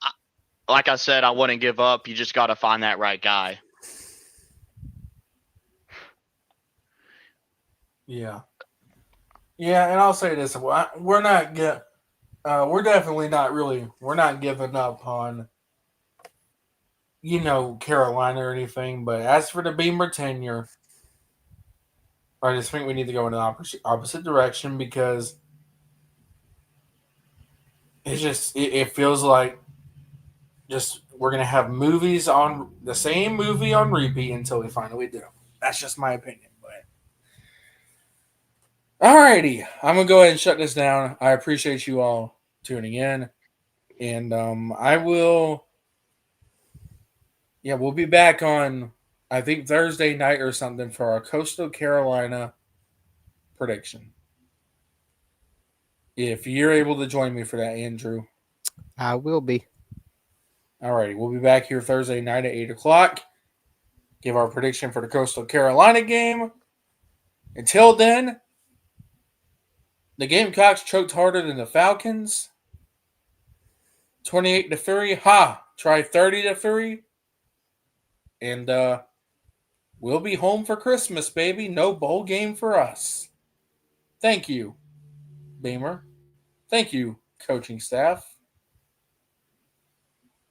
like I said, I wouldn't give up. You just got to find that right guy. Yeah. Yeah, and I'll say this: we're definitely not really. We're not giving up on, Carolina or anything. But as for the Beamer tenure, I just think we need to go in the opposite direction because it feels like just we're gonna have movies on the same movie on repeat until we finally do. That's just my opinion. But alrighty, I'm gonna go ahead and shut this down. I appreciate you all tuning in, and I will. Yeah, we'll be back on I think Thursday night or something for our Coastal Carolina prediction. If you're able to join me for that, Andrew. I will be. Alrighty, we'll be back here Thursday night at 8 o'clock. Give our prediction for the Coastal Carolina game. Until then, the Gamecocks choked harder than the Falcons. 28-3. Ha! Try 30-3. And we'll be home for Christmas, baby. No bowl game for us. Thank you, Beamer. Thank you, coaching staff.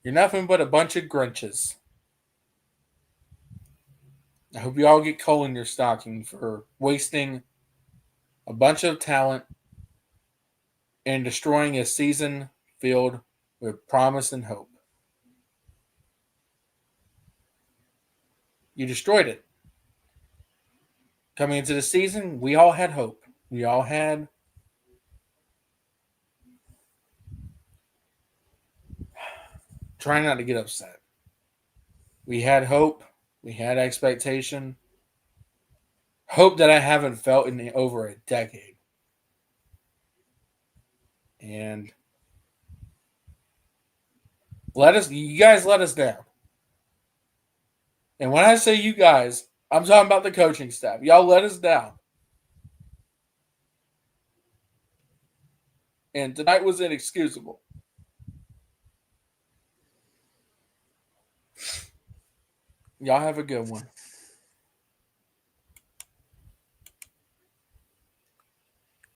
You're nothing but a bunch of Grinches. I hope you all get coal in your stocking for wasting a bunch of talent and destroying a season filled with promise and hope. You destroyed it. Coming into the season, we all had hope. We all had trying not to get upset. We had hope. We had expectation. Hope that I haven't felt in over a decade. And you guys let us down. And when I say you guys, I'm talking about the coaching staff. Y'all let us down. And tonight was inexcusable. Y'all have a good one.